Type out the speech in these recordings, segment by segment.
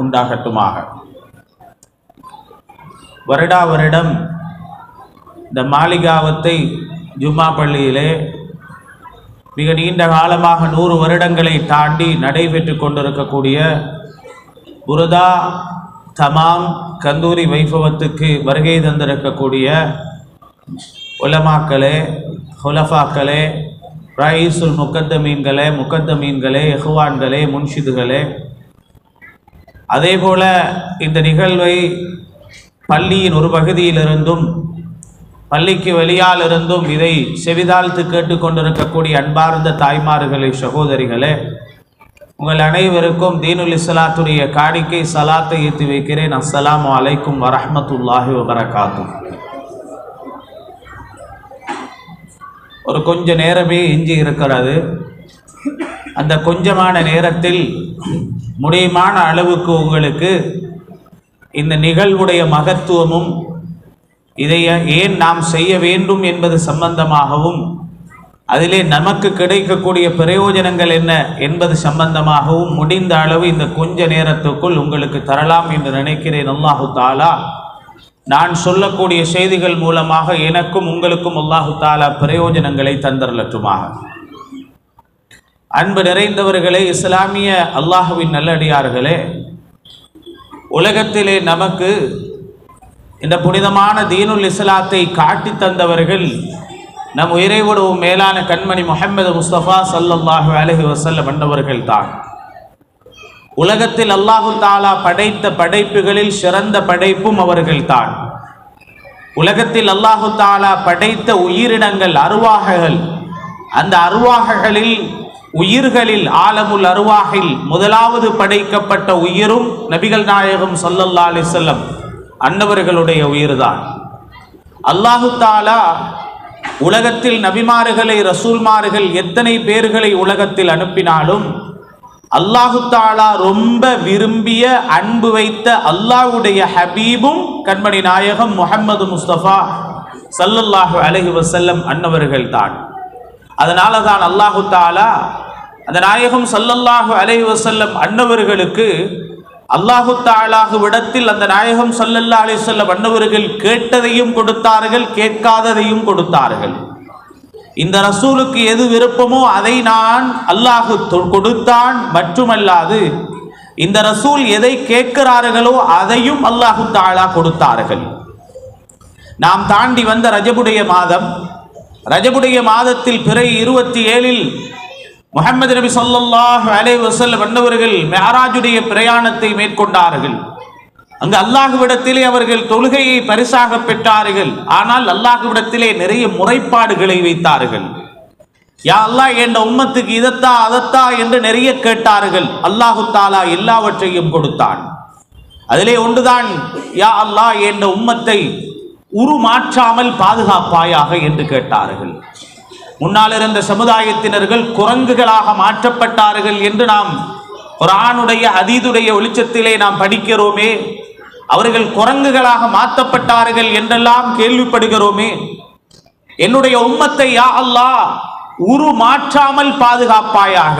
உண்டாகட்டுமாக. வருடா வருடம் இந்த மாளிகாவத்தை ஜும்மா பள்ளியிலே மிக நீண்ட காலமாக 100 வருடங்களை தாண்டி நடைபெற்று கொண்டிருக்கக்கூடிய புருதா தமாம் கந்தூரி வைபவத்துக்கு வருகை தந்திருக்கக்கூடிய உலமாக்களே, ஹுலஃபாக்களே, ரயீசுல் முக்கத்தமீன்களே, இஹ்வான்களே, முன்ஷிதுகளே, அதே போல இந்த நிகழ்வை பள்ளியின் ஒரு பகுதியிலிருந்தும் பள்ளிக்கு வெளியாலிருந்தும் இதை செவிதாழ்த்து கேட்டுக்கொண்டிருக்கக்கூடிய அன்பார்ந்த தாய்மார்களே, சகோதரிகளே, உங்கள் அனைவருக்கும் தீனுல் இஸ்லாத்துடைய காணிக்கை சலாத்தை ஏற்றி வைக்கிறேன். அஸ்ஸலாமு அலைக்கும் வரஹ்மத்துல்லாஹி வபரகாத்துஹ். ஒரு கொஞ்ச நேரமே எஞ்சி இருக்கிறது. அந்த கொஞ்சமான நேரத்தில் முடியுமான அளவுக்கு உங்களுக்கு இந்த நிகழ்வுடைய மகத்துவமும் இதை ஏன் நாம் செய்ய வேண்டும் என்பது சம்பந்தமாகவும் அதிலே நமக்கு கிடைக்கக்கூடிய பிரயோஜனங்கள் என்ன என்பது சம்பந்தமாகவும் முடிந்த அளவு இந்த கொஞ்ச நேரத்துக்குள் உங்களுக்கு தரலாம் என்று நினைக்கிறேன். அல்லாஹு தாலா நான் சொல்லக்கூடிய செய்திகள் மூலமாக எனக்கும் உங்களுக்கும் அல்லாஹு தாலா பிரயோஜனங்களை தந்தரலட்டுமாக. அன்பு நிறைந்தவர்களே, இஸ்லாமிய அல்லாஹுவின் நல்லடியார்களே, உலகத்திலே நமக்கு இந்த புனிதமான தீனுல் இஸ்லாத்தை காட்டி தந்தவர்கள் நம் உயிரைவிடவும் மேலான கண்மணி முஹம்மது முஸ்தபா ஸல்லல்லாஹு அலைஹி வஸல்லம் என்பவர்கள் தான். உலகத்தில் அல்லாஹு தாலா படைத்த படைப்புகளில் சிறந்த படைப்பும் அவர்கள் தான். உலகத்தில் அல்லாஹு தாலா படைத்த உயிரினங்கள், அருவாககள், அந்த அருவாககளில் உயிர்களில் ஆலமுல் அருவாகில் முதலாவது படைக்கப்பட்ட உயிரும் நபிகள் நாயகம் ஸல்லல்லாஹு அலைஹி வஸல்லம் அன்னவர்களுடைய உயிர்தான். அல்லாஹு தாலா உலகத்தில் நபிமார்களை, ரசூல்மார்கள் எத்தனை பேர்களை உலகத்தில் அனுப்பினாலும் அல்லாஹு தாலா ரொம்ப விரும்பிய அன்பு வைத்த அல்லாஹ்வுடைய ஹபீபும் கண்மணி நாயகம் முஹம்மது முஸ்தபா ஸல்லல்லாஹு அலைஹி வஸல்லம் அன்னவர்கள் தான். அதனால தான் அல்லாஹு தாலா அந்த நாயகம் ஸல்லல்லாஹு அலைஹி வஸல்லம் அன்னவர்களுக்கு அல்லாஹு தாலாஹுவிடத்தில் அந்த நாயகம் ஸல்லல்லாஹு அலைஹி வஸல்லம் அன்னவர்கள் கேட்டதையும் கொடுத்தார்கள், கேட்காததையும் கொடுத்தார்கள். இந்த ரசூலுக்கு எது விருப்பமோ அதை நான் அல்லாஹு கொடுத்தான். மட்டுமல்லாது இந்த ரசூல் எதை கேட்கிறார்களோ அதையும் அல்லாஹு தாலா கொடுத்தார்கள். நாம் தாண்டி வந்த ரஜபுடைய மாதம், ரஜபுடைய மாதத்தில் பிறை 27 முஹம்மது நபி ஸல்லல்லாஹு அலைஹி வஸல்லம் அன்னவர்கள் மிஅராஜுடைய பிரயாணத்தை மேற்கொண்டார்கள். அங்கு அல்லாஹ்விடத்திலே அவர்கள் தொழுகையை பரிசாக பெற்றார்கள். ஆனால் அல்லாஹ்விடத்திலே நிறைய முறைப்பாடுகளை வைத்தார்கள். யா அல்லாஹ், என் உம்மத்துக்கு இதத்தா அதத்தா என்று நிறைய கேட்டார்கள். அல்லாஹு தாலா எல்லாவற்றையும் கொடுத்தான். அதிலே ஒன்றுதான், யா அல்லாஹ், என் உம்மத்தை உருமாற்றாமல் பாதுகாப்பாயாக என்று கேட்டார்கள். முன்னால் இருந்த சமுதாயத்தினர்கள் குரங்குகளாக மாற்றப்பட்டார்கள் என்று நாம் குர்ஆனுடைய ஹதீதுடைய வெளிச்சத்திலே நாம் படிக்கிறோமே. அவர்கள் குரங்குகளாக மாற்றப்பட்டார்கள் என்றெல்லாம் கேள்விப்படுகிறோமே. என்னுடைய உம்மத்தை யா அல்லாஹ் உருமாற்றாமல் பாதுகாப்பாயாக.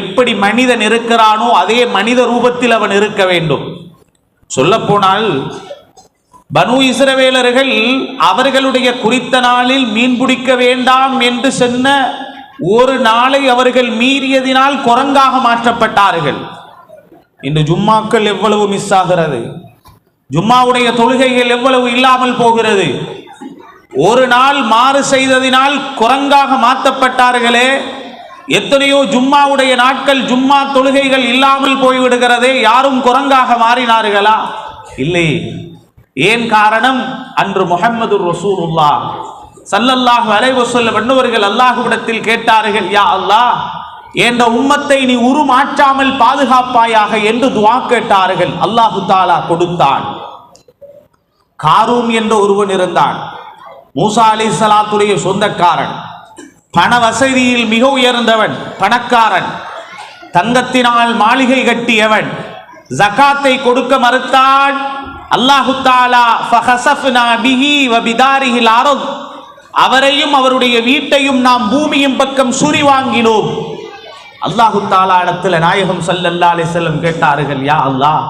எப்படி மனிதன் இருக்கிறானோ அதே மனித ரூபத்தில் அவன் இருக்க வேண்டும். சொல்ல போனால் பனு இஸ்ரவேலர்கள் அவர்களுடைய குறித்த நாளில் மீன் பிடிக்க வேண்டாம் என்று சொன்ன ஒரு நாளை அவர்கள் மீறியதினால் குரங்காக மாற்றப்பட்டார்கள். இன்று ஜும்மாக்கள் எவ்வளவு மிஸ் ஆகிறது, ஜும்மாவுடைய தொழுகைகள் எவ்வளவு இல்லாமல் போகிறது. ஒரு நாள் மாறு செய்ததினால் குரங்காக மாற்றப்பட்டார்களே. எத்தனையோ ஜும்மாவுடைய நாட்கள், ஜும்மா தொழுகைகள் இல்லாமல் போய்விடுகிறதே. யாரும் குரங்காக மாறினார்களா? இல்லை. ஏன் காரணம்? அன்று முஹம்மது ரசூலுல்லாஹ் ஸல்லல்லாஹு அலைஹி வஸல்லம் அன்னவர்கள் அல்லாஹ்விடத்தில் கேட்டார்கள், யா அல்லாஹ், என்ற உம்மத்தை நீ உருமாற்றாமல் பாதுகாப்பாயாக என்று துஆ கேட்டார்கள். அல்லாஹு தாலா கொடுத்தான். காரூன் என்ற ஒருவன் இருந்தான். மூசா அலைஹிஸ்ஸலாத்துடைய சொந்தக்காரன், பண வசதியில் மிக உயர்ந்தவன், பணக்காரன், தங்கத்தினால் மாளிகை கட்டியவன். ஜகாத்தை கொடுக்க மறுத்தான். அல்லாஹு தஆலா ஃபஹஸஃப்னா பிஹி வ பிதாரிஹில் அர்த், அவரையும் அவருடைய வீட்டையும் நாம் பூமியின் பக்கம் சுரி வாங்கினோம். அல்லாஹு தஆலா இடத்துல நாயகம் ஸல்லல்லாஹு அலைஹி வஸல்லம் கேட்டார்கள், யா அல்லாஹ்,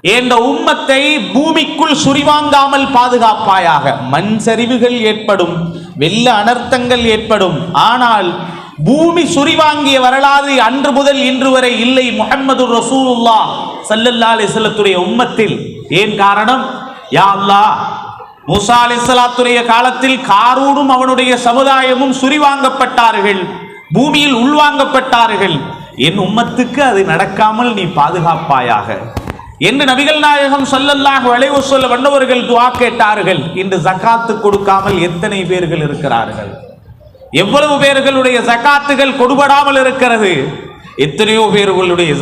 இந்த உம்மத்தை பூமிக்குள் சுரிவாங்காமல் பாதுகாப்பாயாக. மண் சரிவுகள் ஏற்படும், வெள்ள அனர்த்தங்கள் ஏற்படும், ஆனால் பூமி சுரிவாங்கிய வரலாறு அன்று முதல் இன்று வரை இல்லை முஹம்மது ரசூலுல்லாஹ் ஸல்லல்லாஹு அலைஹி வஸல்லத்துடைய உம்மத்தில். ஏன் காரணம்? யா அல்லாஹ், மூசா அலைஹிஸ்ஸலாத்துடைய காலத்தில் காரூனும் அவனுடைய சமுதாயமும் சுரிவாங்கப்பட்டார்கள், பூமியில் உள்வாங்கப்பட்டார்கள். என் உம்மத்துக்கு அது நடக்காமல் நீ பாதுகாப்பாயாக என்று நபிகள் நாயகம் ஸல்லல்லாஹு அலைஹி வஸல்லம் வந்தவர்கள் துஆ கேட்டார்கள். இன்று ஜகாத்து கொடுக்காமல் எத்தனை பேர்கள் இருக்கிறார்கள்? எவ்வளவு பேர்களுடைய ஜகாத்துகள் கொடுபடாமல் இருக்கிறது? எத்தனையோ பேர்களுடைய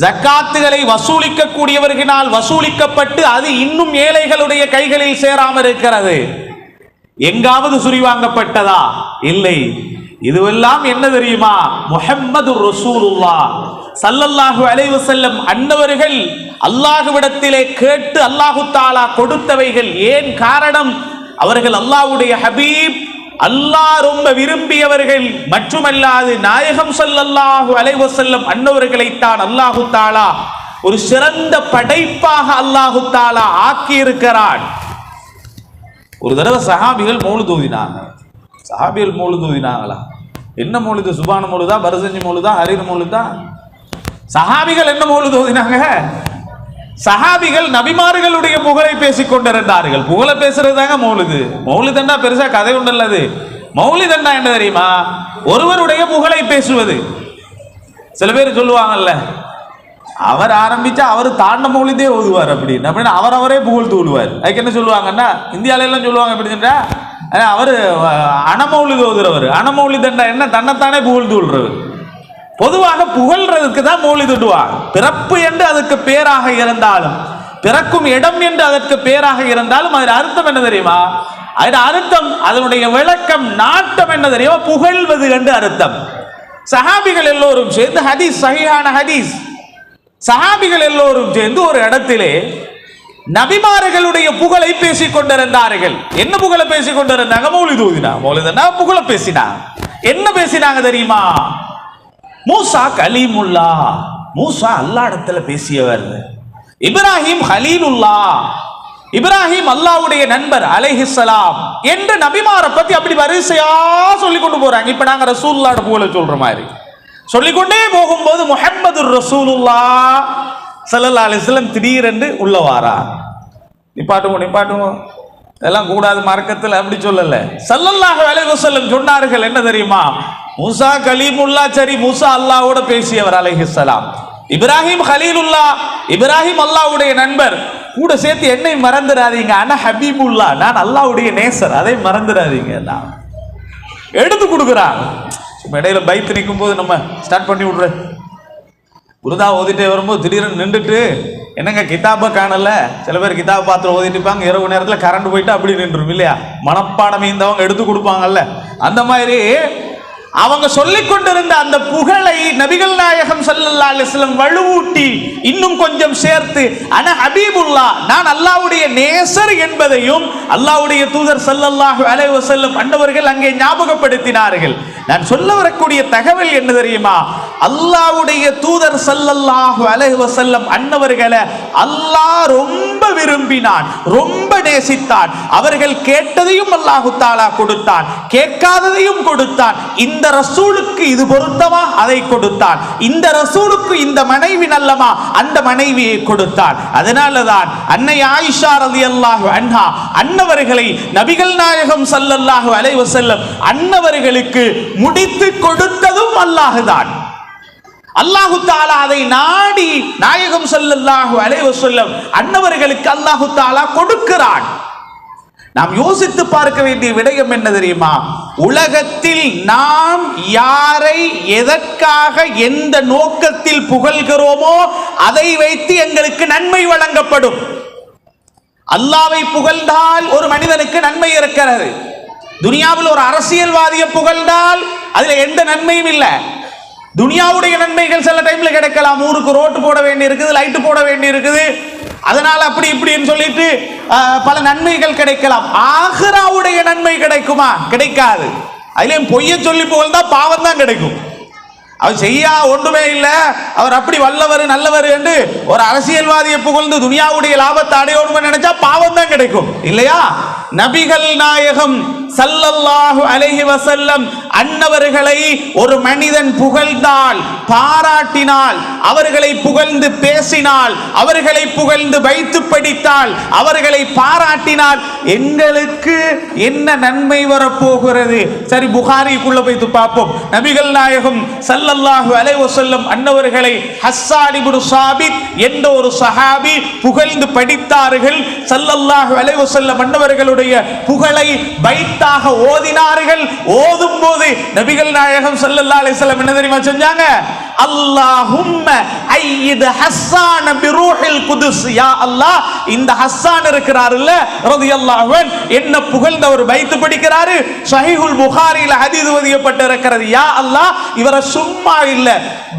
ஜகாத்துகளை வசூலிக்க கூடியவர்களால் வசூலிக்கப்பட்டு அது இன்னும் ஏழைகளுடைய கைகளில் சேராமல் இருக்கிறது. எங்காவது சுரிவாங்கப்பட்டதா? இல்லை. இதுவெல்லாம் என்ன தெரியுமா? முஹம்மது ரசூலுல்லாஹ் ஸல்லல்லாஹு அலைஹி வஸல்லம் அன்னவர்கள் அல்லாஹ்விடத்திலே கேட்டு அல்லாஹு தஆலா கொடுத்தவைகள். ஏன் காரணம்? அவர்கள் அல்லாஹ்வுடைய ஹபீப், அல்லாஹ் ரொம்ப விரும்பியவர்கள். மட்டுமல்லாது நாயகம் ஸல்லல்லாஹு அலைஹி வஸல்லம் அன்னவர்களைத்தான் அல்லாஹு தஆலா ஒரு சிறந்த படைப்பாக அல்லாஹு தஆலா ஆக்கி இருக்கிறான். ஒரு தடவை சஹாபிகள் மௌலித் ஓதினாங்க. சஹாபிகள் மௌலித் ஓதினாங்களா? என்ன மௌலிது? சுபான மௌலிதா, பரசஞ்சி மௌலிதா, ஹரீர் மௌலிதா? சஹாபிகள் என்ன மௌலித் ஓதினாங்க? சஹாபிகள் நபிமார்களுடைய புகழை பேசிக் கொண்டிருந்தார்கள். புகழ பேசுறது தாங்க மௌலிது. மௌலிதண்டா பெருசா கதை ஒன்று இல்லது. மௌலிதண்டா என்ன தெரியுமா? ஒருவருடைய புகழை பேசுவது. சில பேர் சொல்லுவாங்கல்ல, அவர் ஆரம்பிச்சா அவர் தாண்ட மௌலிதே ஓதுவார் அப்படின்னு அவரவரே புகழ் தூடுவார். அதுக்கு என்ன சொல்லுவாங்கன்னா, இந்தியாவில எல்லாம் சொல்லுவாங்க எப்படின்னா, அவர் அனமௌலிது ஓதுறவர். அனமௌலிதண்டா என்ன? தன்னைத்தானே புகழ் தூள்றவர். பொதுவாக புகழ்றதுக்கு தான் மௌலிதுடுவார். பிறப்பு என்று அதற்கு பேராக இருந்தாலும், பிறக்கும் இடம் என்று அதற்கு பேராக இருந்தாலும், அதன் அர்த்தம் என்ன தெரியுமா? அதன் அர்த்தம், அதனுடைய விளக்கம், நாட்டம் என்ன தெரியுமா? புகழ்வது என்று அர்த்தம். சஹாபிகள் எல்லோரும் சேர்ந்து ஹதீஸ், சஹீஹான ஹதீஸ், சஹாபிகள் எல்லோரும் சேர்ந்து ஒரு இடத்திலே நபிமார்களுடைய புகழை பேசிக் கொண்டிருந்தார்கள். என்ன புகழை பேசிக் கொண்டிருந்தாங்க? மௌலிது ஓதினா. மௌலிதுனா புகழ பேசினா. என்ன பேசினாங்க தெரியுமா? மூசா கலீமுல்லா, மூசா அல்லாஹ் இடத்துல பேசியவர். இப்ராஹிம் ஹலீலுல்லா, இப்ராஹிம் அல்லாஹ்வுடைய நண்பர் அலைஹிஸ்ஸலாம் என்று நபிமாரை பத்தி அப்படி வரிசையா சொல்லி கொண்டு போறாங்க. இப்ப நாங்க ரசூலுல்லாஹ் புகழ சொல்ற மாதிரி சொல்லிக்கொண்டே போகும்போது முஹம்மது ரசூலுல்லாஹ் ஸல்லல்லாஹு அலைஹி வஸல்லம் திடீரென்று உள்ளவாரா. நிப்பாட்டுங்க, இதெல்லாம் கூடாது மார்க்கத்தில், அப்படி சொல்லல. ஸல்லல்லாஹு அலைஹி வஸல்லம் சொன்னார்கள் என்ன தெரியுமா? மூசா கலீமுல்லா, சரி, மூசா அல்லாஹ்வோட பேசியவர் அலைஹிஸ்ஸலாம். இப்ராஹிம் ஹலீலுல்லா, இப்ராஹிம் அல்லாஹ்வுடைய நண்பர். கூட சேர்த்து என்னை மறந்துடாதீங்க, ஆனா ஹபீபுல்லா, நான் அல்லாஹ்வுடைய நேசர், அதை மறந்துடாதீங்க. நான் எடுத்து கொடுக்குறாங்க. இடையில பைத்து நிற்கும் போது நம்ம ஸ்டார்ட் பண்ணி விடுற குருதா ஓதிட்டே வரும்போது திடீர்னு நின்றுட்டு, என்னங்க கிதாபை காணல? சில பேர் கிதாபை பார்த்து ஓதிட்டு இருப்பாங்க, இரவு நேரத்தில் கரண்ட் போயிட்டு அப்படி நின்றும் இல்லையா? மனப்பாடம் இருந்தவங்க எடுத்து கொடுப்பாங்கல்ல, அந்த மாதிரி அவங்க சொல்லிக் கொண்டிருந்த அந்த புகழை நபிகள் நாயகம் ஸல்லல்லாஹு அலைஹி வஸல்லம் வலுவூட்டி இன்னும் கொஞ்சம் சேர்த்து, அன ஹபீபுல்லா, நான் அல்லாஹ்வுடைய நேசர் என்பதையும் அல்லாஹ்வுடைய தூதர் ஸல்லல்லாஹு அலைஹி வஸல்லம் அன்னவர்கள் அங்கே ஞாபகப்படுத்தினார்கள். நான் சொல்ல வரக்கூடிய தகவல் என்ன தெரியுமா? அல்லாஹ்வுடைய தூதர் ஸல்லல்லாஹு அலைஹி வஸல்லம் அன்னவர்களை அல்லாஹ் ரொம்ப விரும்பினான், ரொம்ப நேசித்தான். அவர்கள் கேட்டதையும் அல்லாஹு தஆலா கொடுத்தான், கேட்காததையும் கொடுத்தான். இந்த ரசூலுக்கு இது பொருத்தமா? அதை கொடுத்தான். இந்த ரசூலுக்கு இந்த மனைவி நல்லமா? அந்த மனைவியை கொடுத்தான். அதனாலதான் அன்னை ஆயிஷா ரலியல்லாஹு அன்ஹா அன்னவர்களை நபிகள் நாயகம் ஸல்லல்லாஹு அலைஹி வஸல்லம் அன்னவர்களுக்கு முடித்து கொடுத்ததும் அல்லாஹ்தான். அல்லாஹு தஆலா அதை நாடி நாயகம் ஸல்லல்லாஹு அலைஹி வஸல்லம் அன்னவர்களுக்கு அல்லாஹு தஆலா கொடுக்கிறான். நாம் யோசித்து பார்க்க வேண்டிய விடயம் என்ன தெரியுமா? உலகத்தில் நாம் யாரை எதற்காக எந்த நோக்கத்தில் புகழ்கிறோமோ அதை வைத்து எங்களுக்கு நன்மை வழங்கப்படும். அல்லாஹ்வை புகழ்ந்தால் ஒரு மனிதனுக்கு நன்மை இருக்கிறது. துனியாவில் ஒரு அரசியல்வாதியை புகழ்ந்தால் அதுல எந்த நன்மையும் இல்லை. துனியாவுடைய நன்மைகள் சில டைம்ல கிடைக்கலாம். ஊருக்கு ரோட்டு போட வேண்டி இருக்குது, லைட்டு போட வேண்டி இருக்குது, அதனால அப்படி இப்படின்னு சொல்லிட்டு பல நன்மைகள் கிடைக்கலாம். ஆகிராவுடைய நன்மை கிடைக்குமா? கிடைக்காது. அதுலயும் பொய்ய சொல்லி புகழ்ந்தா பாவம் தான் கிடைக்கும். அவர் செய்யா ஒன்றுமே இல்லை, அவர் அப்படி வல்லவர் நல்லவர் என்று ஒரு அரசியல்வாதியை புகழ்ந்து துனியாவுடைய லாபத்தை அடையணும் நினைச்சா பாவம் தான் கிடைக்கும் இல்லையா? நபிகள் நாயகம் ஸல்லல்லாஹு அலைஹி வஸல்லம் அன்னவர்களை ஒரு மனிதன் புகழ்ந்தால், பாராட்டினால், அவர்களை புகழ்ந்து பேசினால், அவர்களை புகழ்ந்து வைத்து படித்தால், அவர்களை பாராட்டினால் எங்களுக்கு என்ன நன்மை வரப்போகிறது? சரி, புகாரிக்குள்ள போய் பார்ப்போம். நபிகள் நாயகம் ஸல்லல்லாஹு அலைஹி வஸல்லம் அன்னவர்களை ஹஸ்ஸான் இப்னு சாபித் என்ற ஒரு சஹாபி புகழ்ந்து படித்தார்கள். ஸல்லல்லாஹு அலைஹி வஸல்லம் அன்னவர்களுடைய புகழை பைத்தாக ஓதினார்கள். ஓதும் போது நபிகள் நாயகம் ஸல்லல்லாஹு அலைஹி வஸல்லம் என்ன தெரியுமா செஞ்சாங்க? அல்லாஹும்ம ஐயித் ஹஸ்ஸான் பிரூஹில் குதுஸ். யா அல்லாஹ், இந்த ஹஸ்ஸான் இருக்கிறார்ல ரலியல்லாஹு அன்ஹு என்ன புகழ்ந்து அவர் பைத்து படிக்கிறாரு. ஸஹீஹுல் புகாரியில் ஹதீஸ் பதியப்பட்டிருக்கிறது. யா அல்லாஹ், இவரை சும்மா இல்ல,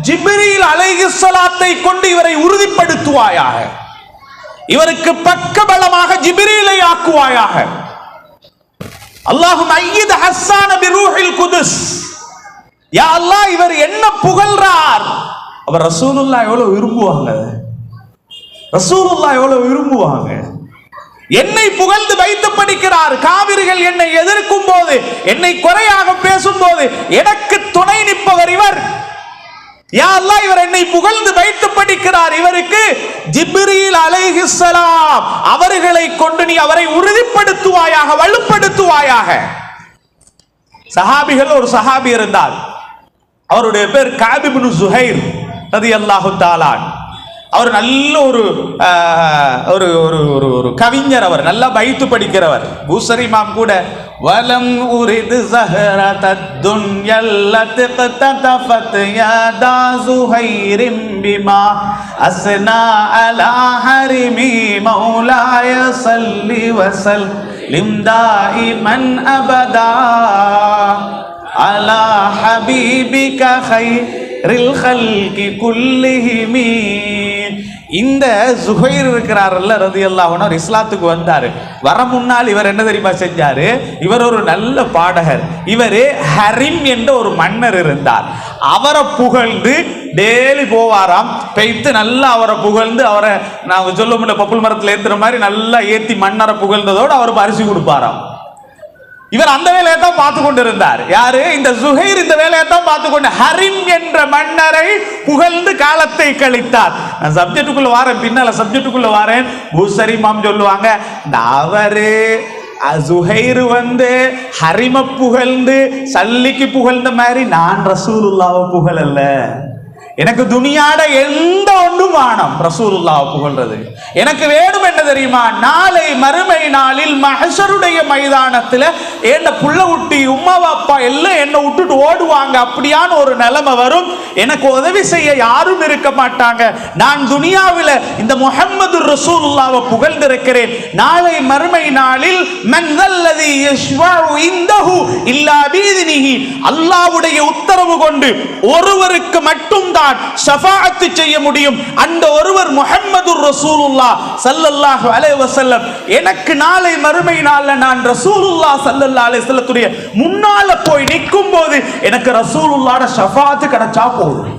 ஜிப்ரீல் அலைஹிஸ்ஸலாத்தை கொண்டு இவரை உறுதிப்படுத்துவாயாக, இவருக்கு பக்கபலமாக ஜிப்ரீலை ஆக்குவாயாக. அல்லாஹும்ம ஐயித் ஹஸ்ஸான் பிரூஹில் குதுஸ். யா அல்லாஹ், இவர் என்ன புகழ்றார். அவர் ரசூலுல்லாஹ் எவ்வளவு விரும்புவாங்க, ரசூலுல்லாஹ் எவ்வளவு விரும்புவாங்க. என்னை புகழ்ந்து வைத்து படிக்கிறார். காவிர்கள் என்னை எதிர்க்கும் போது, என்னை குறையாக பேசும் போது எனக்கு துணை நிற்பவர் இவர். யா அல்லாஹ், இவர் என்னை புகழ்ந்து வைத்து படிக்கிறார், இவருக்கு ஜிப்ரீல் அலைஹிஸ்ஸலாம் அவர்களை கொண்டு நீ அவரை உறுதிப்படுத்துவாயாக, வலுப்படுத்துவாயாக. சஹாபிகள் ஒரு சஹாபி இருந்தார், அவருடைய பேர் கஅப் இப்னு ஸுஹைர் ரலியல்லாஹு தஆலா. அவர் நல்ல ஒரு கவிஞர், அவர் நல்லா பைத்து படிக்கிறவர். பூசரி இமாம் கூட வலம் உரிது ஸஹரத்தத் துன்யல்லத் கதஃபத் யாதா ஸுஹைரிம் பிமா அஸ்னா அலா ஹரிமி மௌலாய ஸல்லி வஸல்லிம் தாயிமன் அபதா அலா ஹபீபிக கைரில் கல்கி குல்லிஹிமி. இந்த ஸுஹைர் இருக்கிறார்ல ரலியல்லாஹு அன்ஹு இஸ்லாத்துக்கு வந்தாரு. வர முன்னால் இவர் என்ன தெரியுமா செஞ்சாரு? இவர் ஒரு நல்ல பாடகர். இவரே ஹரிம் என்ற ஒரு மன்னர் இருந்தார். அவரை புகழ்ந்து டெய்லி போவாராம். பெய்த்து நல்லா அவரை புகழ்ந்து, அவரை நான் சொல்ல முடியல பப்புள் மரத்தில் ஏத்துற மாதிரி நல்லா ஏத்தி மன்னரை புகழ்ந்ததோடு அவர் பரிசு கொடுப்பாராம். இவர் அந்த வேலையை தான் பார்த்து கொண்டிருந்தார். யாரு? இந்த ஸுஹைர் இந்த வேலையை தான் பார்த்து கொண்டு ஹரிம் என்ற மன்னரை புகழ்ந்து காலத்தை கழித்தார். நான் சப்ஜெக்டுக்குள்ள வாரேன், பின்னால சப்ஜெக்டுக்குள்ள வாரேன். பூசரி இமாம் சொல்லுவாங்க, அவரு ஸுஹைர் ஹரிம புகழ்ந்து சல்லிக்கு புகழ்ந்த மாதிரி நான் ரசூலுல்லாஹ்வை புகழல்ல. எனக்கு துனியாட எந்த ஒன்றும் வானம், ரசூலுல்லாஹ் புகழ்றது எனக்கு வேணும். என்ன தெரியுமா? நாளை மறுமை நாளில் மஹ்ஷருடைய மைதானத்தில் என்ன புள்ள குட்டி உம்மா அப்பா எல்லாம் என்ன விட்டுட்டு ஓடுவாங்க. அப்படியான ஒரு நிலைமை வரும். எனக்கு உதவி செய்ய யாரும் இருக்க மாட்டாங்க. நான் துனியாவில் இந்த முஹம்மது ரசூலுல்லாஹ்வை புகழ்ந்திருக்கிறேன். நாளை மறுமை நாளில் மன் தல்லதி யஷ்வஉ இந்தஹு இல்லா பீதினிஹி, அல்லாஹ்வுடைய உத்தரவு கொண்டு ஒருவருக்கு மட்டும் தான் ஷஃபாஅத் செய்ய முடியும். அந்த ஒருவர் முஹம்மது ரசூலுல்லாஹ் ஸல்லல்லாஹு அலைஹி வஸல்லம். எனக்கு நாளை மறுமை நாள்ல நான் ரசூலுல்லாஹ் ஸல்லல்லாஹு அலைஹி வஸல்லத்துடைய முன்னால போய் நிற்கும் போது எனக்கு ரசூலுல்லாஹ்ட ஷஃபாஅத் கிடைச்சா போதும்.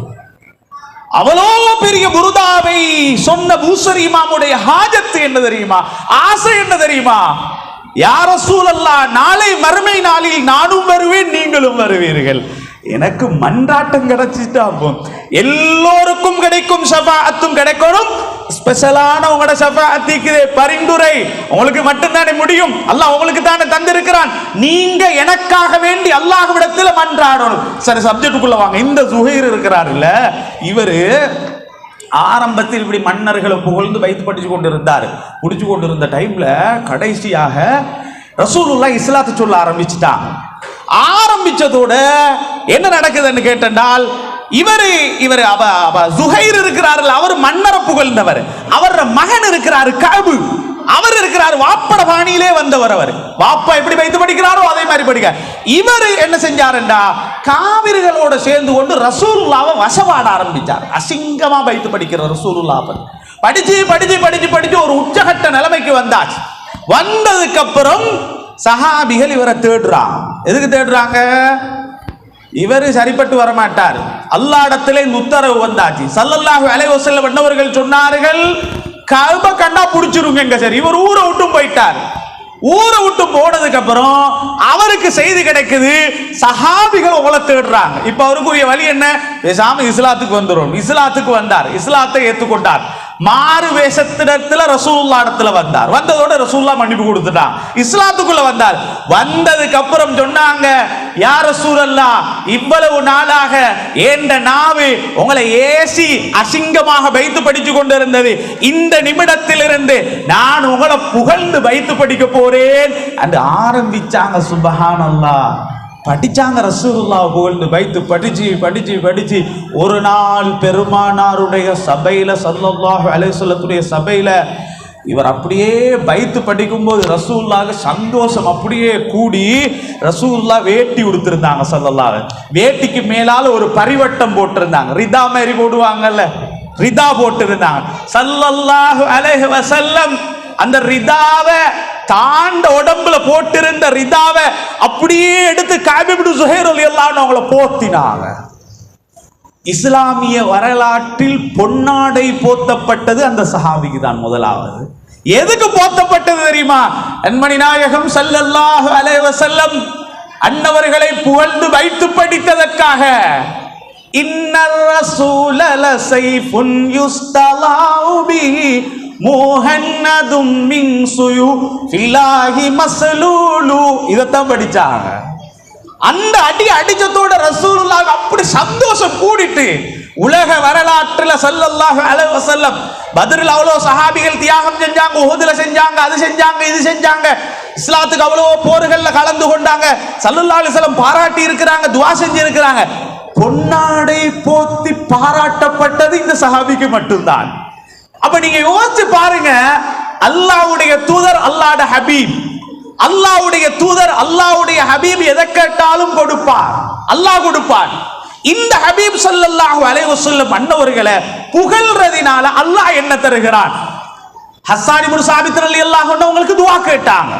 அவ்வளோ பெரிய புருதாவை சொன்ன பூசரி இமாமுடைய ஹாஜத் என்ன தெரியுமா? ஆசை என்ன தெரியுமா? யா ரசூலல்லாஹ், நாளை மறுமை நாளில் நானும் வருவேன், நீங்களும் வருவீர்கள். எனக்கு மன்றாட்டம் கிடைச்சிட்டா எல்லோருக்கும் கிடைக்கும், ஷஃபாஅத்தும் கிடைக்கணும். ஸ்பெஷலான உங்களோட ஷஃபாஅத்துக்கு பரிந்துரை உங்களுக்கு மட்டும்தானே முடியும். அல்லாஹ் உங்களுக்கு தானே தந்திருக்கிறான். நீங்க எனக்காக வேண்டி அல்லாஹ்விடத்தில் மன்றாடணும். சரி, சப்ஜெக்டுக்குள்ள வாங்க. இந்த ஸுஹைர் இருக்கிறாருல்ல, இவரு ஆரம்பத்தில் இப்படி மன்னர்களை புகழ்ந்து வைத்து படிச்சு கொண்டிருந்தார். முடிச்சு கொண்டிருந்த டைம்ல கடைசியாக ரசூலுல்லாஹ் இஸ்லாத்தை சொல்ல ஆரம்பிச்சுட்டாங்க. ஆரம்பிச்சதோட என்ன நடக்குதுன்னு கேட்டால், இவர் ஸுஹைர் இருக்கிறார்கள், அவர் மன்னரை புகழ்ந்தவர். அவர் மகன் இருக்கிறாரு கஅப், அவர் இருக்கிறார் வாப்பட பாணியிலே வந்தவர். அவர் வாப்பா எப்படி வைத்து படிக்கிறாரோ அதே மாதிரி படிக்க. இவர் என்ன செஞ்சாருண்டா, காவிர்களோட சேர்ந்து கொண்டு ரசூலுல்லாஹ்வை வசவாட ஆரம்பிச்சார். அசிங்கமா வைத்து படிக்கிற ரசூலுல்லாஹ் படிச்சு படிச்சு படிச்சு படிச்சு ஒரு உச்சகட்ட நிலைமைக்கு வந்தாச்சு. வந்ததுக்கு அப்புறம் சஹாபிகள் இவரை தேடுறாங்க. எதுக்கு தேடுறாங்க? இவரு சரிப்பட்டு வரமாட்டார். அல்லாஹ்விடத்திலே உத்தரவு வந்தாச்சு. ஸல்லல்லாஹு அலைஹி வஸல்லம் அன்னவர்கள் சொன்னார்கள், கஅபா கண்டா புடிச்சிருங்க. சரி, இவர் ஊரை விட்டும் போயிட்டார். ஊரை விட்டு போனதுக்கு அப்புறம் அவருக்கு செய்தி கிடைக்குது, சஹாபிகள் உங்களை தேடுறாங்க. இப்ப அவருக்குரிய வழி என்ன? பேசாம இஸ்லாத்துக்கு வந்துடும். இஸ்லாத்துக்கு வந்தார், இஸ்லாத்தை ஏற்றுக்கொண்டார். மாறு வேஷத்திடத்துல ரசூலுல்லாஹ் இடத்துல வந்தார். வந்ததோட ரசூலுல்லாஹ் மன்னிப்பு கொடுத்துட்டான், இஸ்லாத்துக்குள்ள வந்தார். வந்ததுக்கு அப்புறம் சொன்னாங்க, யா ரசூலல்லாஹ், இவ்வளவு நாளாக ஏண்ட நாவு உங்களை ஏசி அசிங்கமாக வைத்து படிச்சு கொண்டிருந்தது. இந்த நிமிடத்திலிருந்து நான் உங்களை புகழ்ந்து வைத்து படிக்க போறேன் என்று ஆரம்பிச்சாங்க. சுப்ஹானல்லாஹ். படிச்சாங்க, ரசூலுல்லாஹ் புகழ்ந்து வைத்து படிச்சு படிச்சு படிச்சு ஒரு நாள் பெருமானாருடைய சபையில, ஸல்லல்லாஹு அலைஹி வஸல்லத்துடைய சபையில இவர் அப்படியே பைத்து படிக்கும்போது ரசூலுல்லாஹ் சந்தோஷம் அப்படியே கூடி, ரசூலுல்லாஹ் வேட்டி உடுத்திருந்தாங்க. ஸல்லல்லாஹு வேட்டிக்கு மேலால ஒரு பரிவட்டம் போட்டிருந்தாங்க. ரிதா மாதிரி போடுவாங்கல்ல, ரிதா போட்டிருந்தாங்க. ஸல்லல்லாஹு அலைஹி வஸல்லம் அந்த ரிதாவை தாண்ட உடம்புல போட்டிருந்த ரிதாவை அப்படியே எடுத்து கஅப் இப்னு ஸுஹைர் ரலியல்லாஹு அன்ஹு அவங்கள போத்தினாங்க. இஸ்லாமிய வரலாற்றில் பொன்னாடை போத்தப்பட்டது அந்த சஹாபிக்கு தான் முதலாவது. எதுக்கு போத்தப்பட்டது தெரியுமா? அன்மணி நாயகம் ஸல்லல்லாஹு அலைஹி வஸல்லம் அன்னவர்களை புகழ்ந்து வைத்து படித்ததற்காக. இன்னர் ரசூல லஸைஃபுன் யுஸ்தலாஉ பிஹி முஹன்னதும் மின் சுயூஃபில்லாஹி மஸ்லூலு. இதத்தான் படிச்சாங்க. அந்த அடி அடிச்சதோட ரசூலுல்லாஹ் அப்படி சந்தோஷம் கூடிட்டு, உலக வரலாற்றுல ஸல்லல்லாஹு அலைஹி வஸல்லம் பத்ரில் அவ்வளோ சஹாபிகள் தியாகம் செஞ்சாங்க, உஹுதுல செஞ்சாங்க, அது செஞ்சாங்க, இது செஞ்சாங்க, இஸ்லாத்துக்கு அவ்வளோ போர்கள்ல கலந்து கொண்டாங்க, ஸல்லல்லாஹு அலைஹி வஸல்லம் பாராட்டி இருக்கிறாங்க, துஆ செஞ்சு இருக்கிறாங்க. பொன்னாடை போத்தி பாராட்டப்பட்டது இந்த சஹாபிக்கு மட்டும்தான். அப்ப நீங்க யோசிச்சு பாருங்க, அல்லாஹ்வுடைய தூதர், அல்லாஹ்வுடைய ஹபீப், அல்லாஹ்வுடைய தூதர், அல்லாஹ்வுடைய ஹபீப் எதை கேட்டாலும் கொடுப்பார், அல்லாஹ் கொடுப்பார். இந்த ஹபீப் ஸல்லல்லாஹு அலைஹி வஸல்லம் அன்னவர்களை புகழ்றதினால அல்லாஹ் என்ன தருகிறான்? ஹஸ்ஸான் இப்னு சாபித் ரலியல்லாஹு அன்ஹு உங்களுக்கு துஆ கேட்டாங்க.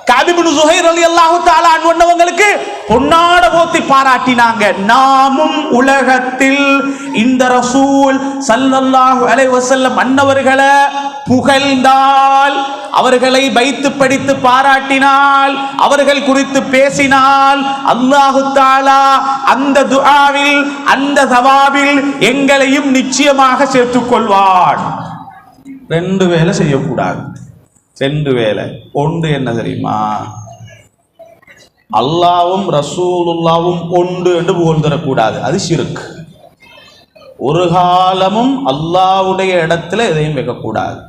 கஅப் இப்னு ஸுஹைர் ரலியல்லாஹு தஆலா அன்ஹுவங்களுக்கு பொன்னாட போத்தி பாராட்டினாங்க. நாமும் உலகத்தில் இந்த ரசூல் ஸல்லல்லாஹு அலைஹி வஸல்லம் அன்னவர்களை புகழ்ந்தால், அவர்களை வைத்து படித்து பாராட்டினால், அவர்கள் குறித்து பேசினால், அல்லாஹு தஆலா அந்த துஆவில், அந்த தவாபில் எங்களையும் நிச்சயமாக சேர்த்துக் கொள்வான். ரெண்டு வேலை செய்யக்கூடாது, ரெண்டு வேலை. ஒன்று என்ன தெரியுமா? அல்லாவும் ரசூலுல்லாவும் ஒன்று என்று புகழ்ந்துடக்கூடாது, அது ஷிர்க். ஒரு காலமும் அல்லாவுடைய இடத்துல எதையும் வைக்கக்கூடாது.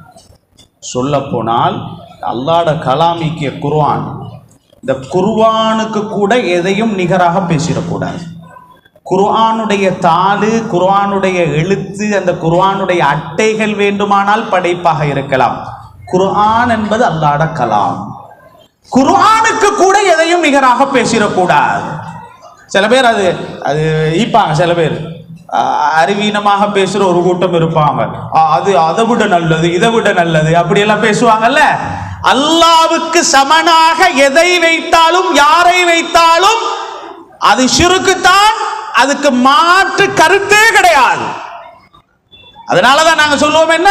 சொல்ல போனால் அல்லாஹ்ட கலாமிக்கிய குர்ஆன், இந்த குர்ஆனுக்கு கூட எதையும் நிகராக பேசிடக்கூடாது. குர்ஆனுடைய தாளு, குர்ஆனுடைய எழுத்து, அந்த குர்ஆனுடைய அட்டைகள் வேண்டுமானால் படைப்பாக இருக்கலாம். குர்ஆன் என்பது அல்லாஹ்ட கலாம். குர்ஆனுக்கு கூட எதையும் நிகராக பேசிடக்கூடாது. சில பேர் அது அது ஈப்பாங்க, சில பேர் அறிவீனமாக பேசுற ஒரு கூட்டம் இருப்பாங்க. அது அதை விட நல்லது, இதை விட நல்லது, அப்படியெல்லாம் பேசுவாங்கல்ல. அல்லாஹ்வுக்கு சமனாக எதை வைத்தாலும், யாரை வைத்தாலும் அது ஷிர்க்குத்தான், அதுக்கு மாற்று கருத்தே கிடையாது. அதனாலதான் நாங்க சொல்லுவோம், என்ன,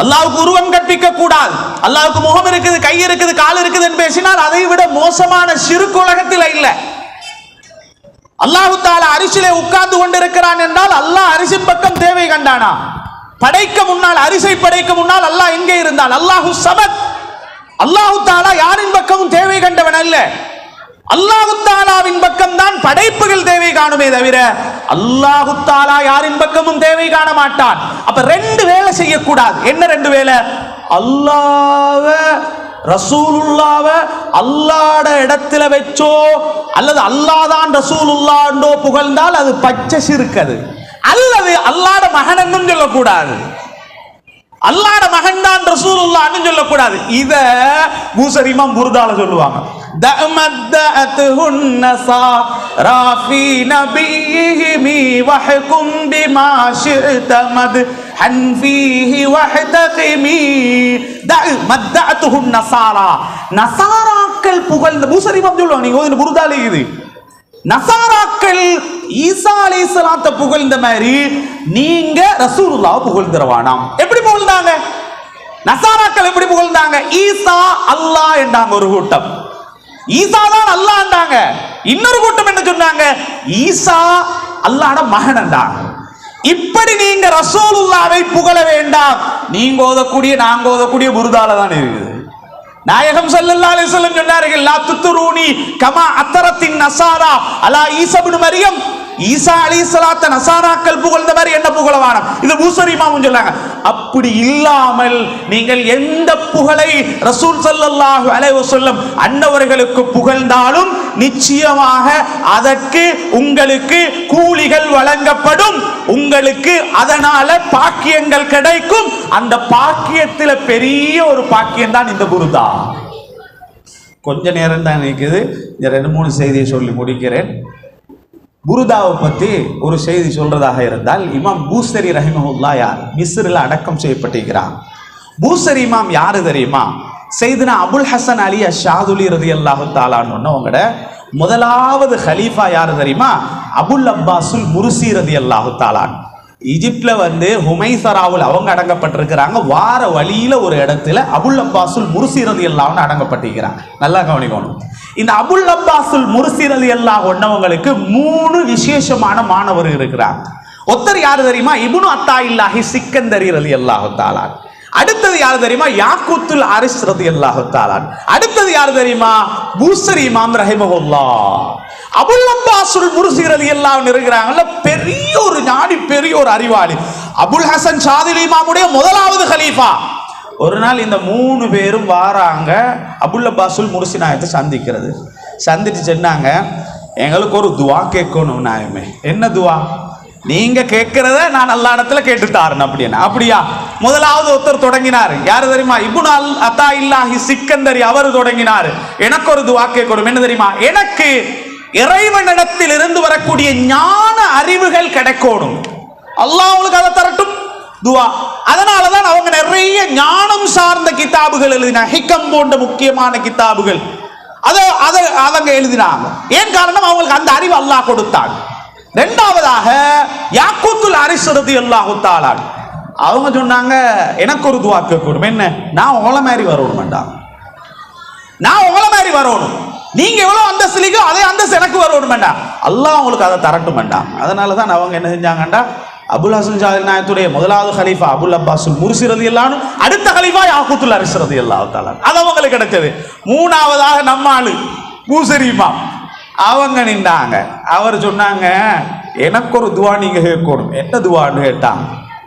அல்லாஹ்வுக்கு உருவம் கற்பிக்க கூடாது, அல்லாஹ்வுக்கு முகம் இருக்குது, கை இருக்குது, கால் இருக்குதுன்னு பேசினால் அதை விட மோசமான ஷிர்க் உலகத்தில் இல்லை. அல்லாஹு தஆலா அரிசிலே உட்கார்ந்து கொண்டிருக்கிறான் என்றால் அல்லாஹ் அரிசின் பக்கம் தேவை கண்டானா? படைக்க முன்னால், அரிசை படைக்க முன்னால் அல்லாஹ் எங்கே இருந்தான்? அல்லாஹு ஸமத். அல்லாஹு தஆலா யாரின் பக்கமும் தேவை கண்டவன் அல்ல. அல்லாஹு தஆலாவின் பக்கம் தான் படைப்புகள் தேவை காணுமே தவிர அல்லாஹு தஆலா யாரின் பக்கமும் தேவை காண மாட்டான். அப்ப ரெண்டு வேலை செய்யக்கூடாது. என்ன ரெண்டு வேலை? அல்லாஹ்வ ரசூலுல்லாஹ்வ அல்லாஹ்ட இடத்துல வெச்சோ அல்லது அல்லாஹ் தான் ரசூலுல்லாஹ்ன்றோ புகழ்ந்தால் அது பச்சை ஷிர்க். அது அல்லது அல்லாஹ்ட மகன் என்னும் சொல்லக்கூடாது, அல்லாஹ்ட மகன் தான் ரசூலுல்லாஹ்னு சொல்லக்கூடாது. இத பூசரி இமாம் புர்தால சொல்லுவாங்க. தஅமத்தஹுன் நஸாரா ஃபீ நபியிஹிமி வஹ்கும் பிமா ஷி'த மத்ஹன் ஃபீஹி வஹ்தகிமி. தஅமத்தஹுன் நஸாரா, நஸாராக்கள் புகழ்ந்த, பூசரி இமாம் சொல்லுவாங்க. நீங்க ஓதுன புர்தால இது நசாராக்கள் ஈசா அலைஹிஸ்ஸலாத்தை புகழ்ந்த மாதிரி நீங்க ரசூலுல்லாஹ் புகழ்ந்துறவானாம். எப்படி புகழ்ந்தாங்க? நசாராக்கள் எப்படி புகழ்ந்தாங்க? ஈசா அல்லாஹ் என்றாங்க ஒரு கூட்டம், ஈசா தான் அல்லாஹ் என்றாங்க. இன்னொரு கூட்டம் என்ன சொன்னாங்க? ஈசா அல்லாஹ்வோட மகன் என்றாங்க. இப்படி நீங்க ரசூலுல்லாஹ்வை புகழ வேண்டாம். நீங்க ஓதக்கூடிய நாங்க ஓதக்கூடிய புர்தால தான் இருக்குது. நாயகம் ஸல்லல்லாஹு அலைஹி வஸல்லம் சொன்னார்கள், லா துத்ரூனி கமா அத்தரத்தின் நஸாரா அலா ஈஸா இப்னு மரியம். ஈசா அலைஹிஸ்ஸலாத்த நஸாராக்கள் புகழ்ந்த மாதிரி என்ன புகழவானம். இது பூசரி இமாமும் சொன்னாங்க. அப்படி இல்லாமல் நீங்கள் எந்த புகழை ரசூல் ஸல்லல்லாஹு அலைஹி வஸல்லம் அன்னவர்களுக்கு புகழ்ந்தாலும் நிச்சயமாக அதற்கு உங்களுக்கு கூலிகள் வழங்கப்படும், உங்களுக்கு அதனால பாக்கியங்கள் கிடைக்கும். அந்த பாக்கியத்தில் பெரிய ஒரு பாக்கியம் தான் இந்த புர்தா. கொஞ்ச நேரம் தான் இருக்குது, இந்த 2-3 செய்தியை சொல்லி முடிக்கிறேன். புர்தாவை பற்றி ஒரு செய்தி சொல்றதாக இருந்தால், இமாம் பூசரி ரஹிமஹுல்லாஹ் யார்? மிஸ்ரில் அடக்கம் செய்யப்பட்டிருக்கிறார். பூசரி இமாம் யாரு தெரியுமா? சையதுனா அபுல் ஹசன் அலி அஷாதுலி ரலியல்லாஹு தஆலா அன்ஹுவோட முதலாவது ஹலீஃபா யாரு தெரியுமா? அபுல் அப்பாசுல் முர்சி ரலியல்லாஹு தஆலா. ஈஜிப்ட்ல ஹுமைசராவுல் அவங்க அடங்கப்பட்டிருக்கிறாங்க. வார வழியில ஒரு இடத்துல அபுல் அப்பாசுல் முர்சி ரலியல்லாஹு அன்ஹு அடங்கப்பட்டிருக்கிறாங்க. நல்லா கவனிக்கணும். இந்த அபுல் அப்பாசுல் முர்சி ரலியல்லாஹு அன்ஹுங்களுக்கு 3 விசேஷமான மாணவர்கள் இருக்கிறாங்க. ஒருத்தர் யாரு தெரியுமா? இப்னு அத்தாயில்லாஹி சிக்கந்தரி ரலியல்லாஹு தஆலா. அடுத்தது யாரு தெரியுமா? யாக்கூத்துல் அரிஸ் ரலியல்லாஹு தஆலா. அடுத்தது யாரு தெரியுமா? பூசரி இமாம் ரஹிமஹுல்லாஹ். அபுல் அப்பாசுல் முர்சி ரலியல்லாஹு அன்ஹு இருக்கிறாங்கல்ல, பெரிய ஒரு ஞானி, பெரிய ஒரு அறிவாளி. அபுல் ஹசன் ஷாதிலி இமாமுடைய முதலாவது கலீஃபா. ஒரு நாள் இந்த 3 பேரும் வாராங்க அபுல் அப்பாசுல் முர்சி நாயத்தை சந்திக்கிறது. சந்திச்சு சொன்னாங்க, எங்களுக்கு ஒரு துவா கேட்கணும் நாயமே. என்ன துவா? நீங்க கேட்கிறத நான் அல்லா இடத்துல கேட்டு தாரேன் அப்படின்னா. அப்படியா? முதலாவது ஒருத்தர் தொடங்கினார். யாரு தெரியுமா? இப்னு அத்தாயில்லாஹி சிக்கந்தரி அவர் தொடங்கினார். எனக்கு ஒரு துவா கேட்கணும். என்ன தெரியுமா? எனக்கு இறைவனிடத்தில் இருந்து வரக்கூடிய ஞான அறிவுகள் கிடைக்கணும். அல்லாஹ் உங்களுக்கு அதை தரட்டும் துவா. அதனாலதான் அவங்க நிறைய ஞானம் சார்ந்த கிதாபுகள் எழுதினாங்க. ஹிக்கம் போன்ற முக்கியமான கிதாபுகள் அவங்க எழுதினாங்க. ஏன் காரணம்? அவங்களுக்கு அந்த அறிவு அல்லாஹ் கொடுத்தாங்க. இரண்டாவதாக யாக்கூத்துல் அரிஸ் ரலியல்லாஹு தஆலா அவங்க சொன்னாங்க, எனக்கு ஒரு துவா கேட்கணும். என்ன? நான் உங்களை மாதிரி வரணும். நான் உங்களை மாதிரி வரணும். நீங்க எவ்வளவு அந்தஸ்திலிக்கோ அதே அந்தஸ்து எனக்கு வரணும் வேண்டாம். அல்லாஹ் உங்களுக்கு அதை தரட்டும் வேண்டாம். அதனால தான் அவங்க என்ன செஞ்சாங்கண்டா, அபுல் ஹசன் ஷாதிலி நாயத்துடைய முதலாவது ஹலீஃபா அபுல் அப்பாசுல் முர்சி ரலியல்லாஹு அன்ஹு, அடுத்த ஹலீஃபா யாக்கூத்துல் அரிஸ் ரலியல்லாஹு தஆலா. அது அவங்களுக்கு கிடைச்சது. மூணாவதாக நம்ம ஆளு பூசரி இமாம் அவங்க நின்றாங்க. அவர் சொன்னாங்க, எனக்கு ஒரு துவா நீங்க கேட்கணும். என்ன துவான்னு கேட்டாங்க,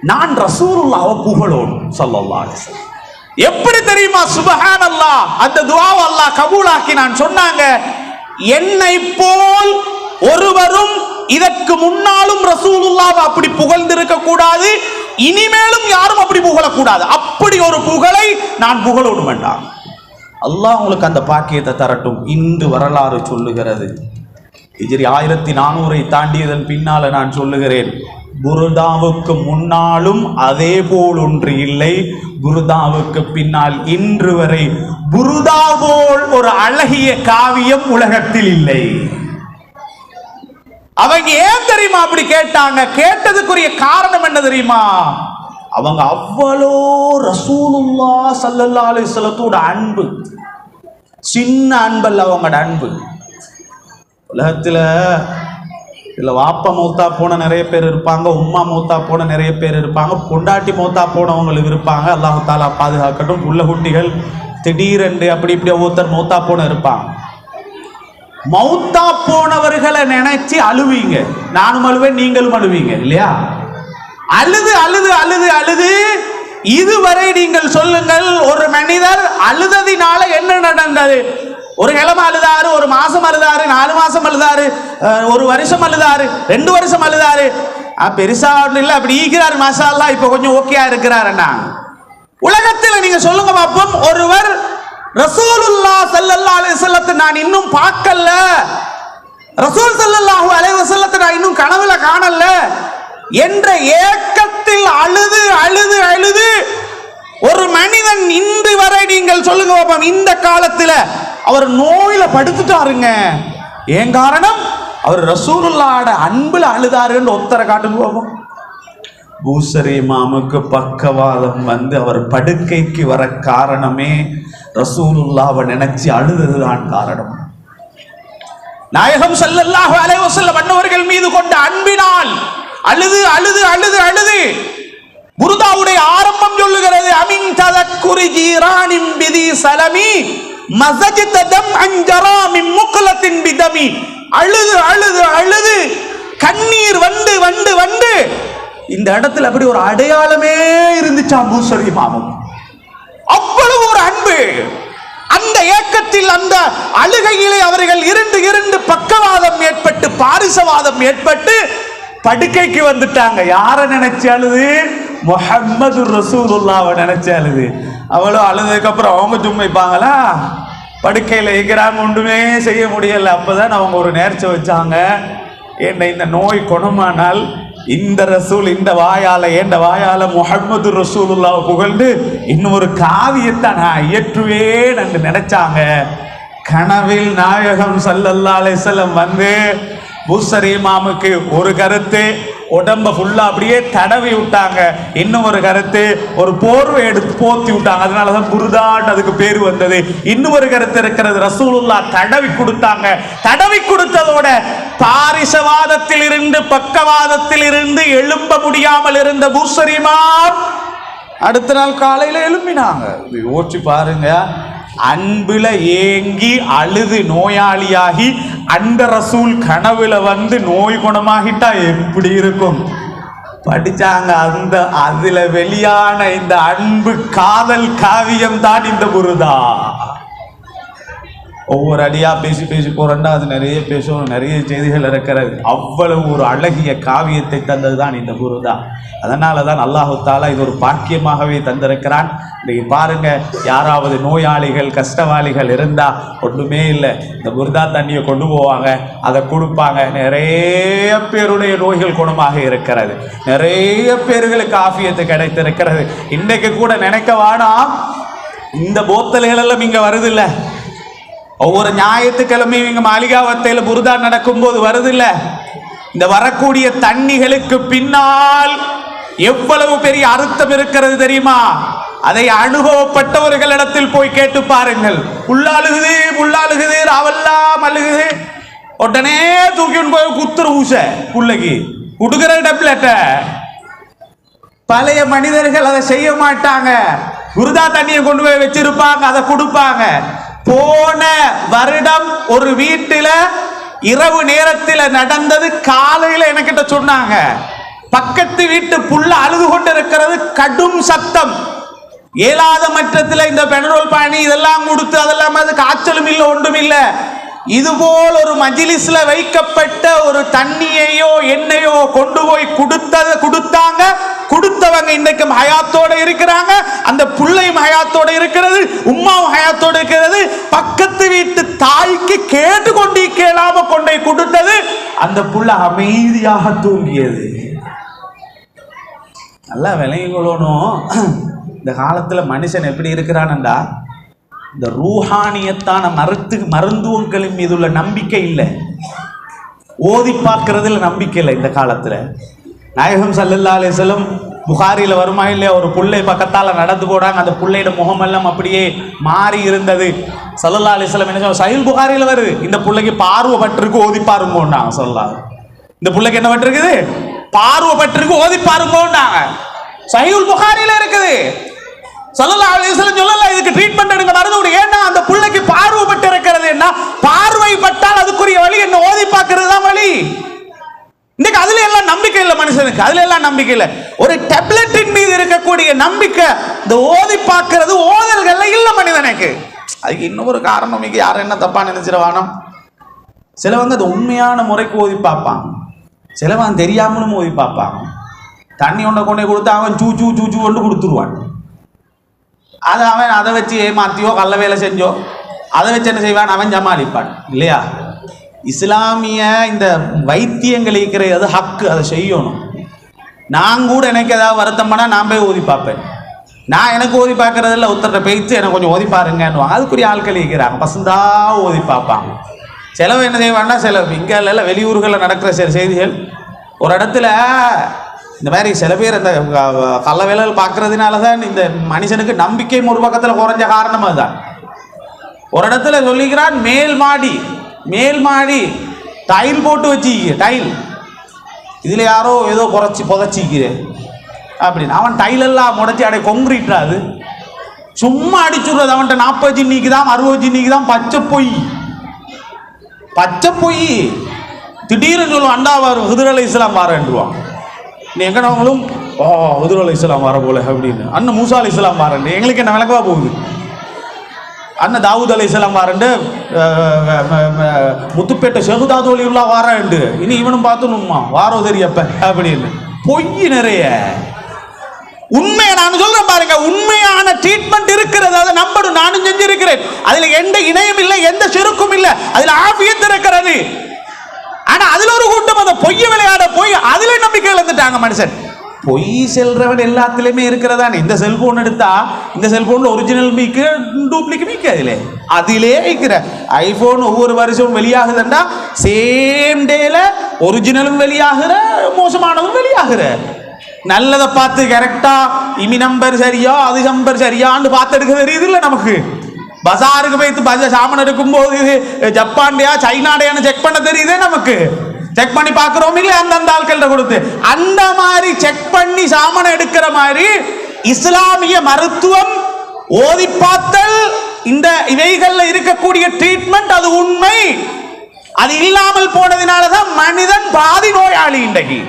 நான் ரசூலுல்லாஹ்வை புகழணும் ஸல்லல்லாஹு அலைஹி வஸல்லம். எப்படி தெரியுமா? சுப்ஹானல்லாஹ். அந்த துவாவை அல்லாஹ் கபூலாக்கி நான் சொன்னாங்க, என்னை போல் ஒருவரும் இதற்கு முன்னாலும் ரசூலுல்லாஹ்வை அப்படி புகழ்ந்திருக்க கூடாது, இனிமேலும் யாரும் அப்படி புகழக்கூடாது. அப்படி ஒரு புகழை நான் புகழணும் வேண்டாம். அல்லாஹ் உங்களுக்கு அந்த பாக்கியத்தை தரட்டும். இன்று வரலாறு சொல்லுகிறது, ஹிஜ்ரி 1400 தாண்டியதன் பின்னால நான் சொல்லுகிறேன், புர்தாவுக்கு முன்னாலும் அதே போல் ஒன்று இல்லை, புர்தாவுக்கு பின்னால் இன்று வரை புர்தா போல் ஒரு அழகிய காவியம் உலகத்தில் இல்லை. அவங்க ஏன் தெரியுமா அப்படி கேட்டாங்க? கேட்டதுக்குரிய காரணம் என்ன தெரியுமா? அவங்க அவ்வளோ ரசூலுல்லாஹ் ஸல்லல்லாஹு அலைஹி வஸல்லத்தோட அன்பு, சின்ன அன்பல்ல அவங்களோட அன்பு. உலகத்துல இதுல வாப்பா மௌத்தா போன நிறைய பேர் இருப்பாங்க, உம்மா மௌத்தா போன நிறைய பேர் இருப்பாங்க, பொண்டாட்டி மௌத்தா போனவங்களுக்கு இருப்பாங்க. அல்லாஹ் தஆலா பாதுகாக்கட்டும். உள்ள குட்டிகள் திடீரென்று அப்படி இப்படி ஒருத்தர் மௌத்தா போன இருப்பாங்க. மௌத்தா போனவர்களை நினைச்சு அழுவீங்க. நானும் அழுவேன், நீங்களும் அழுவீங்க இல்லையா? அழுது அழுது அழுது அழுது இதுவரை நீங்கள் சொல்லுங்கள், ஒரு மனிதர் அழுததினால என்ன நடந்தது? ஒரு கிழமை அழுதாரு, ஒரு மாசம் அழுதாரு, 4 மாசம் அழுதாரு, 1 வருஷம் அழுதாரு, 2 வருஷம் அழுதாரு, பெருசா இல்ல அப்படி ஈக்கிறாரு, மாஷா அல்லாஹ் இப்ப கொஞ்சம் ஓகேயா இருக்கிறாருன்னா. உலகத்தில் நீங்க சொல்லுங்க பாப்போம், ஒருவர் ரசூலுல்லாஹ் ஸல்லல்லாஹு அலைஹி வஸல்லத்தை நான் இன்னும் பார்க்கல, ரசூல் ஸல்லல்லாஹு அலைஹி வஸல்லத்தை நான் இன்னும் கனவுல காணல என்ற ஏக்கத்தில் அழுது அழுது அழுது ஒரு மனிதன் இன்று வரை நீங்கள் சொல்லுங்க பாப்போம், இந்த காலத்தில் அவர் நோயில படுத்துட்டாருங்க. ஏன் காரணம்? அவர் ரசூலுல்லாஹ்வோட அன்புல அழுதாருன்னு ஒத்தரை காட்டுன்னு போவோம். பூசரி இமாமுக்கு பக்கவாதம் வந்து அவர் படுக்கைக்கு வர காரணமே ரசூலுல்லாஹ்வை நினைச்சு அழுததுதான் காரணம். நாயகம் ஸல்லல்லாஹு அலைஹி வஸல்லம் அன்னவர்கள் மீது கொண்ட அன்பினால் அழுது அழுது அழுது அழுது புர்தாவுடைய ஆரம்பம் சொல்லுகிறது, அமின் ததக்குரி ஜீரானின் பிதி சலமி மஸஜத தம்அன் ஜராமின் முக்லத்தின் பிதமி. அழுது அழுது அழுது கண்ணீர் வந்து வந்து வந்து இந்த இடத்துல அப்படி ஒரு அடையாளமே இருந்துச்சாம் பூசரி இமாமும். அவ்வளவு ஒரு அன்பு. அந்த ஏக்கத்தில் அந்த அழுகையிலே அவர்கள் இருந்து பக்கவாதம் ஏற்பட்டு பாரிசவாதம் ஏற்பட்டு படுக்கைக்கு வந்துட்டாங்க. யாரை நினைச்சு அழுது? முஹம்மது ரசூலுல்லாஹ்வை நினைச்சு அழுது. அவ்வளவு அழுதுக்கு அப்புறம் அவங்க சும்மைப்பாங்களா? படுக்கையில் இருக்கிறாங்க, ஒன்றுமே செய்ய முடியல. அப்பதான் அவங்க ஒரு நேர்ச்சை வச்சாங்க, ஏண்ட இந்த நோய் குணமானால் இந்த ரசூல் இந்த வாயால ஏண்ட வாயால முஹம்மது ரசூலுல்லாஹ் புகழ்ந்து இன்னும் ஒரு காவியத்தை நான் இயற்றுவேன் என்று நினைச்சாங்க. கனவில் நாயகம் ஸல்லல்லாஹு அலைஹி வஸல்லம் வந்து பூசரி இமாமுக்கு ஒரு கருத்து, உடம்ப ஃபுல்லா அப்படியே தடவி விட்டாங்க. இன்னும் ஒரு கருத்து, ஒரு போர்வை எடுத்து போத்தி விட்டாங்க. அதனாலதான் புர்தாட் அதுக்கு பேர் வந்தது. இன்னும் ஒரு கருத்து இருக்கிறது, ரசூலுல்லாஹ் தடவி கொடுத்தாங்க. தடவி கொடுத்ததோட பாரிசவாதத்தில் இருந்து பக்கவாதத்தில் இருந்து எழும்ப முடியாமல் இருந்த பூசரி இமாம் அடுத்த நாள் காலையில எழும்பினாங்க. யோசிச்சு பாருங்க, அன்புல ஏங்கி அழுது நோயாளியாகி அந்த ரசூல் கனவுல வந்து நோய் குணமாகிட்டா எப்படி இருக்கும்? படிச்சாங்க. அந்த அதுல வெளியான இந்த அன்பு காதல் காவியம் தான் இந்த புர்தா. ஒவ்வொரு அடியா பேசி பேசி போறேன்டா அது நிறைய பேசும், நிறைய செய்திகள் இருக்கிறது. அவ்வளவு ஒரு அழகிய காவியத்தை தந்ததுதான் இந்த புர்தா. அதனாலதான் அல்லாஹு தாலா இது ஒரு பாக்கியமாகவே தந்திருக்கிறான். இன்னைக்கு பாருங்க, யாராவது நோயாளிகள் கஷ்டவாளிகள் இருந்தா ஒன்றுமே இல்லை, இந்த புர்தா தண்ணியை கொண்டு போவாங்க, அதை கொடுப்பாங்க. நிறைய பேருடைய நோய்கள் குணமாக இருக்கிறது, நிறைய பேர்களுக்கு ஆஃபியத்து கிடைத்திருக்கிறது. இன்னைக்கு கூட நினைக்க வேணாம், இந்த போத்தல்கள் எல்லாம் இங்க வருது இல்ல, ஒவ்வொரு ஞாயிற்றுக்கிழமையும் இங்க மாளிகாவத்தையில புர்தா நடக்கும்போது வருது இல்ல, இந்த வரக்கூடிய தண்ணிகளுக்கு பின்னால் எவ்வளவு பெரிய அர்த்தம் இருக்கிறது தெரியுமா? அதை அனுபவப்பட்டவர்களிடத்தில் போய் கேட்டு பாருங்கள். உள்ளாளுகுது உள்ளாளுகுது ராவெல்லாம் அழுகுது, உடனே தூக்கின்னு போய் குத்துரு ஊச புள்ளைக்கு குடுக்கிற டெப்லெட்ட. பழைய மனிதர்கள் அதை செய்ய மாட்டாங்க, புர்தா தண்ணியை கொண்டு போய் வச்சிருப்பாங்க, அதை கொடுப்பாங்க. போன வருடம் ஒரு வீட்டில இரவு நேரத்தில் நடந்தது. காலையில என்கிட்ட சொன்னாங்க, பக்கத்து வீட்டு புள்ள அழுது கொண்டு இருக்கிறது, கடும் சத்தம். ஏலாத மற்றத்தில் இந்த பெட்ரோல் பானி இதெல்லாம் கொடுத்து அதெல்லாம் அது காய்ச்சலும் இல்லை ஒன்றும் இல்லை. இதுபோல் ஒரு மஜ்லிஸ்ல வைக்கப்பட்ட ஒரு தண்ணியையோ எண்ணெயோ கொண்டு போய் கொடுத்தாங்க. கொடுத்தவங்க இன்னைக்கும் ஹயாத்தோட இருக்கிறாங்க, அந்த புள்ளையும் ஹயாத்தோட இருக்கிறது, உம்மாவும் ஹயாத்தோட இருக்கிறது. பக்கத்து வீட்டு தாய்க்கு கேட்டு கொண்டு கேளாம கொண்டே கொடுத்தது, அந்த புள்ள அமைதியாக தூங்கியது. நல்லா விளங்கிக்கொள்ளணும். இந்த காலத்துல மனுஷன் எப்படி இருக்கிறான்டா, இந்த ரூஹானியத்தான மருந்துவங்களின் மீது உள்ள நம்பிக்கை இல்லை, ஓதி பார்க்கறதுல நம்பிக்கை இல்லை இந்த காலத்துல. நாயகம் ஸல்லல்லாஹு அலைஹி வஸல்லம் புகாரில வருமா இல்லையா, ஒரு புள்ளை பக்கத்தால நடந்து போறாங்க, அந்த புள்ளையோட முகமெல்லாம் அப்படியே மாறி இருந்தது. ஸல்லல்லாஹு அலைஹி வஸல்லம் என்ன சொல்றாங்க, சஹீஹ் புகாரில வருது, இந்த புள்ளைக்கு பார்வை பட்டிருக்கு ஓதி பாருங்கோன்னாங்க. ஸல்லல்லாஹு இந்த புள்ளைக்கு என்ன பட்டிருக்குது? பார்வை பட்டிருக்கு ஓதி பாருங்கோன்னாங்க. சஹீஹ் புகாரில இருக்குது. ஸல்லல்லாஹு அலைஹி வஸல்லம் சொல்லல இதுக்கு ட்ரீட்மெண்ட் எடுங்க மருந்து. ஏன்னா அந்த புள்ளைக்கு பார்வை பட்டு இருக்கிறது, என்ன பார்வை பட்டால் அதுக்குரிய வழி என்ன, ஓதி பார்க்கிறது தான் வழி. இன்னைக்கு அதுல எல்லாம் நம்பிக்கை இல்லை மனுஷனுக்கு, அதுல எல்லாம் நம்பிக்கை இல்லை. ஒரு டேப்லெட்டின் மீது இருக்கக்கூடிய நம்பிக்கை இந்த ஓதி பார்க்கிறது ஓதல்கள்ல இல்ல மனிதனுக்கு. அதுக்கு இன்னொரு காரணம், இங்க யாரும் என்ன தப்பா நினைச்சிருவானோ, சிலவங்க அது உண்மையான முறைக்கு ஓதி பார்ப்பாங்க, சிலவன் தெரியாமலும் ஓதி பார்ப்பாங்க. தண்ணி ஒன்றை கொண்டே கொடுத்து அவன் சூ சூ சூ சூ கொண்டு கொடுத்துருவான். அதை அவன் அதை வச்சு ஏமாத்தியோ கள்ள வேலை செஞ்சோ அதை வச்சு என்ன செய்வான், அவன் சமாளிப்பான் இல்லையா? இஸ்லாமிய இந்த வைத்தியங்கள் இருக்கிறது ஹக்கு, அதை செய்யணும். நான் கூட எனக்கு ஏதாவது வருத்தம் பண்ணால் நான் போய் ஓதி பார்ப்பேன். நான் எனக்கு ஓதி பார்க்கறதில்ல, ஒருத்தர்கிட்ட பேச்சு எனக்கு கொஞ்சம் ஓதி பாருங்கன்னுவாங்க. அதுக்குரிய ஆட்கள் இருக்கிறாங்க, பசந்தா ஓதி பார்ப்பாங்க. செலவு என்ன செய்வான்னா செலவு இங்கே இல்லை, வெளியூர்களில் நடக்கிற சில செய்திகள். ஒரு இடத்துல இந்த மாதிரி சில பேர் இந்த கள்ள வேலைகள் பார்க்கறதுனால தான் இந்த மனுஷனுக்கு நம்பிக்கையும் ஒரு பக்கத்தில் குறைஞ்ச காரணம் அதுதான். ஒரு இடத்துல சொல்லிக்கிறான், மேல் மாடி டைல் போட்டு வச்சிக்க, டைல் இதில் யாரோ ஏதோ குறைச்சி புதைச்சிக்கிறேன் அப்படின்னு. அவன் டைல் எல்லாம் முடைச்சி அடைய கொங்கிரீட்டாது சும்மா அடிச்சுடுறது. அவன்கிட்ட 40 ஜின்னிக்கு தான் 60 ஜின்னிக்கு தான் பச்சை பொய். திடீர்னு சொல்லுவான், அண்டா வரும் ஹுதுர் அலைஹிஸ்ஸலாம் வாரன்றுவான். நீ எங்கனவங்களும் ஹுதுர் அலைஹிஸ்ஸலாம் வர போல அப்படின்னு. அண்ணன் மூசா அலைஹிஸ்ஸலாம் வாரண்டு, எங்களுக்கு என்ன விளக்கவா போகுது. அண்ணன் தாவூத் அலைஹிஸ்ஸலாம் வாரண்டு, முத்துப்பேட்டை ஷஹுதாத் வலியுல்லாஹ் வாரண்டு. இனி இவனும் பார்த்துணுமா வாரோ தெரியப்ப அப்படின்னு பொய் நிறைய. உண்மையை நான் சொல்றேன் பாருங்க, உண்மையான ட்ரீட்மெண்ட் இருக்கிறது, அதை நம்பணும். நானும் செஞ்சிருக்கிறேன். அதுல எந்த இணையும் இல்லை, எந்த செருக்கும் இல்லை, அதுல ஆஃபியத் இருக்கிறது. ஆனா அதுல ஒரு கூட்டம் அந்த பொய்ய விளையாட போய் அதுல நம்பிக்கை இழந்துட்டாங்க மனுஷன். பொய் செல்றவன் எல்லாத்துலயுமே இருக்கிறதானே. இந்த செல்போன் எடுத்தா இந்த செல்போன்ல ஒரிஜினல் மீக்கு டூப்ளிகேட் மீக்கு அதிலே இருக்கிற ஐபோன் ஒவ்வொரு வருஷமும் வெளியாகுதுன்னா சேம் டேல ஒரிஜினலும் வெளியாகிற, மோசமானதும் வெளியாகிற. நல்லதை பார்த்து கரெக்டா இமி நம்பர் சரியா அது நம்பர் சரியான்னு பார்த்து எடுக்க தெரியுது இல்லை நமக்கு. பஜாருக்கு போய் சாமான் எடுக்கும் போது ஜப்பான்டையா சைனாடையான்னு செக் பண்ண தெரியுதே நமக்கு. செக் பண்ணி பார்க்கிறோம் இல்லை அந்தந்த ஆட்கள்கிட்ட கொடுத்து. அந்த மாதிரி செக் பண்ணி சாமான் எடுக்கிற மாதிரி இஸ்லாமிய மருத்துவம் ஓதி பார்த்தல் இந்த இவைகள்ல இருக்கக்கூடிய ட்ரீட்மெண்ட் அது உண்மை. அது இல்லாமல் போனதுனாலதான் மனிதன் பாதி நோயாளி இன்றைக்கு.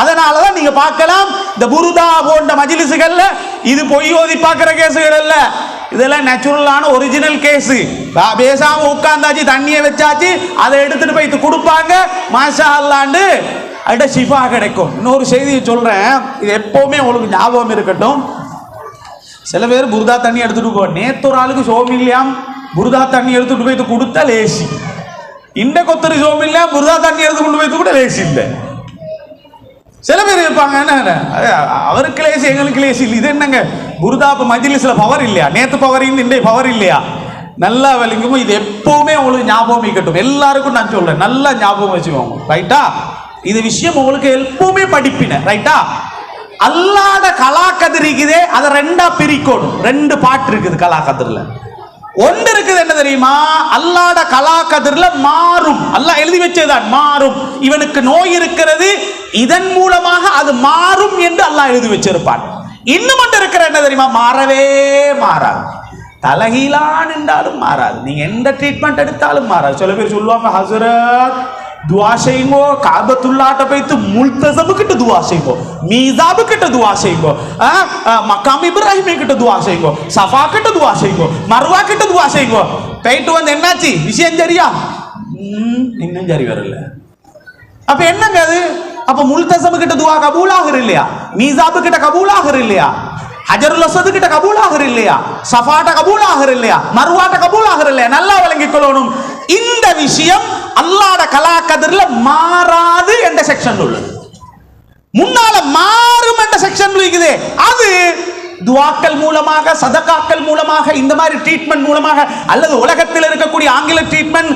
அதனாலதான் நீங்க பார்க்கலாம் இந்த புருதா போன்ற மஜ்லிஸ்கள்ல இது பொய் ஓதி பார்க்கிற கேஸுகள் அல்ல, இதெல்லாம் நேச்சுரலான ஒரிஜினல் கேஸ். பேசாம உட்கார்ந்தாச்சு, தண்ணியை வச்சாச்சு, அதை எடுத்துட்டு போய் கொடுப்பாங்க, மாஷா அல்லாண்டு அட ஷிஃபா கிடைக்கும். இன்னொரு செய்தியை சொல்றேன், இது எப்பவுமே உங்களுக்கு ஞாபகம் இருக்கட்டும். சில பேர் புருதா தண்ணி எடுத்துட்டு போ, நேத்து ஒரு ஆளுக்கு சோமில்லையாம் புருதா தண்ணி எடுத்துட்டு போய் கொடுத்தா லேசி. இந்த கொத்தரி சோமில்லையா புருதா தண்ணி எடுத்து கொண்டு போய் கூட லேசி இல்லை. சில பேர் இருப்பாங்க, என்ன அவருக்கு லேசி எங்களுக்கு லேசி இல்லை. இது என்னங்க புருதா மஜ்லிஸ்ல பவர் இல்லையா? நேத்து பவர் இன்றைய பவர் இல்லையா? நல்லா விளங்குமோ. இது எப்பவுமே உங்களுக்கு ஞாபகம் இருக்கட்டும். எல்லாருக்கும் நான் சொல்றேன், நல்லா ஞாபகம் வச்சுக்கோங்க, ரைட்டா? இது விஷயம் உங்களுக்கு எப்பவுமே படிப்பின, ரைட்டா? அல்லாத கலாக்கதிர் இருக்குதே, அதை ரெண்டா பிரிக்கணும். 2 பாட்டு இருக்குது கலாக்கதிர்ல. ஒன்று இருக்குது என்ன தெரியுமா? அல்லாட கலாக்கதிர்ல மாறும், அல்லாஹ் எழுதி வச்சதுதான் மாறும். இவனுக்கு நோய் இருக்கிறது, இதன் மூலமாக அது மாறும் என்று அல்லாஹ் எழுதி வச்சிருப்பான். இன்னும் ஒன்று இருக்கிற என்ன தெரியுமா? மாறவே மாறாது. தலகீழான் என்றாலும் மாறாது, நீங்க எந்த ட்ரீட்மெண்ட் எடுத்தாலும் மாறாது. சில பேர் சொல்லுவாங்க, ஹசரத் துவா செய்யுங்கோ, காபத்துல்லாட்ட போய்த்து முல்தஸம் கிட்ட துவா செய்யுங்கோ, மீசாபு கிட்ட துவா செய்யுங்கோ, மக்காம் இப்ராஹிம் கிட்ட துவா செய்யுங்கோ, சஃபா கிட்ட துவா செய்யுங்கோ, மர்வா கிட்ட துவா செய்யுங்கோ. போயிட்டு வந்து என்னாச்சு விஷயம் சரியா? இன்னும் சரி வரல. அப்ப என்னங்க அது? அப்ப முல்தஸம் கிட்ட துவா கபூல் ஆகுற இல்லையா? மீசாபு கிட்ட கபூல் ஆகுற இல்லையா? ஹஜருல் அஸ்வத் கிட்ட கபூல் ஆகுற இல்லையா? சஃபாட்ட கபூல் ஆகுற இல்லையா? மர்வாட்ட கபூல் ஆகுற இல்லையா? நல்லா விளங்கிக் கொள்ளணும். இந்த விஷயம் அல்லாஹ்வுடைய கலாக்கதிர்ல மாறாது என்ற செக்ஷன் உள்ளது. முன்னால மாறும் என்ற செக்ஷன் இருக்குது. அது துவாக்கள் மூலமாக, சதகாக்கள் மூலமாக, இந்த மாதிரி ட்ரீட்மெண்ட் மூலமாக, அல்லது உலகத்தில் இருக்கக்கூடிய ஆங்கில ட்ரீட்மெண்ட்,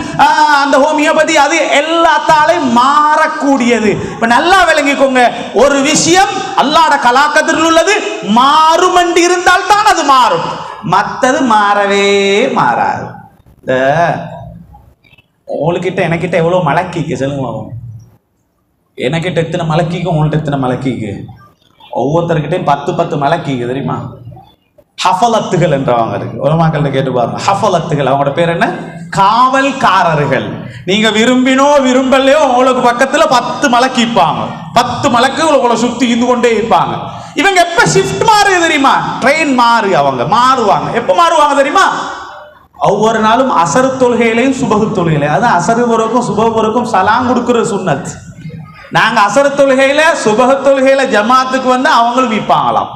அந்த ஹோமியோபதி, அது எல்லாத்தாலையும் மாறக்கூடியது. இப்ப நல்லா விளங்கிக்கோங்க, ஒரு விஷயம் அல்லாஹ்வுடைய கலாக்கதிரில் உள்ளது, மாறும் என்று இருந்தால் தான் அது மாறும், மற்றது மாறவே மாறாது. உங்ககிட்ட எனக்கிட்ட எவ்வளவு மலக்கிக்கு சொல்லுங்க. எனக்கிட்ட எத்தனை மலக்கிக்கு, உங்கள்கிட்ட எத்தனை மலக்கிக்கு? ஒவ்வொருத்தருக்கிட்டையும் 10 மலக்கிக்கு தெரியுமா? ஹஃபலத்துகள் என்றவங்க இருக்கு. உலமாக்கள்கிட்ட கேட்டு பாருங்க. ஹஃபலத்துகள், அவங்களோட பேர் என்ன? காவல்காரர்கள். நீங்க விரும்பினோ விரும்பலையோ உங்களுக்கு பக்கத்துல 10 மலக்கிப்பாங்க. 10 மலக்குகள் உங்களை சுத்தி இருந்து கொண்டே இருப்பாங்க. இவங்க எப்ப ஷிஃப்ட் மாறுது தெரியுமா? ட்ரெயின் அவங்க மாறுவாங்க. எப்ப மாறுவாங்க தெரியுமா? ஒவ்வொரு நாளும் அசரு தொழுகையிலையும் சுபகு தொழுகையிலையும், அதான் அசரு வரைக்கும் சுபகு வரைக்கும் சலாம் கொடுக்குற சுன்னத். நாங்க அசரு தொழுகையில சுபக தொழுகையில ஜமாத்துக்கு வந்து அவங்களும் விற்பாங்களாம்.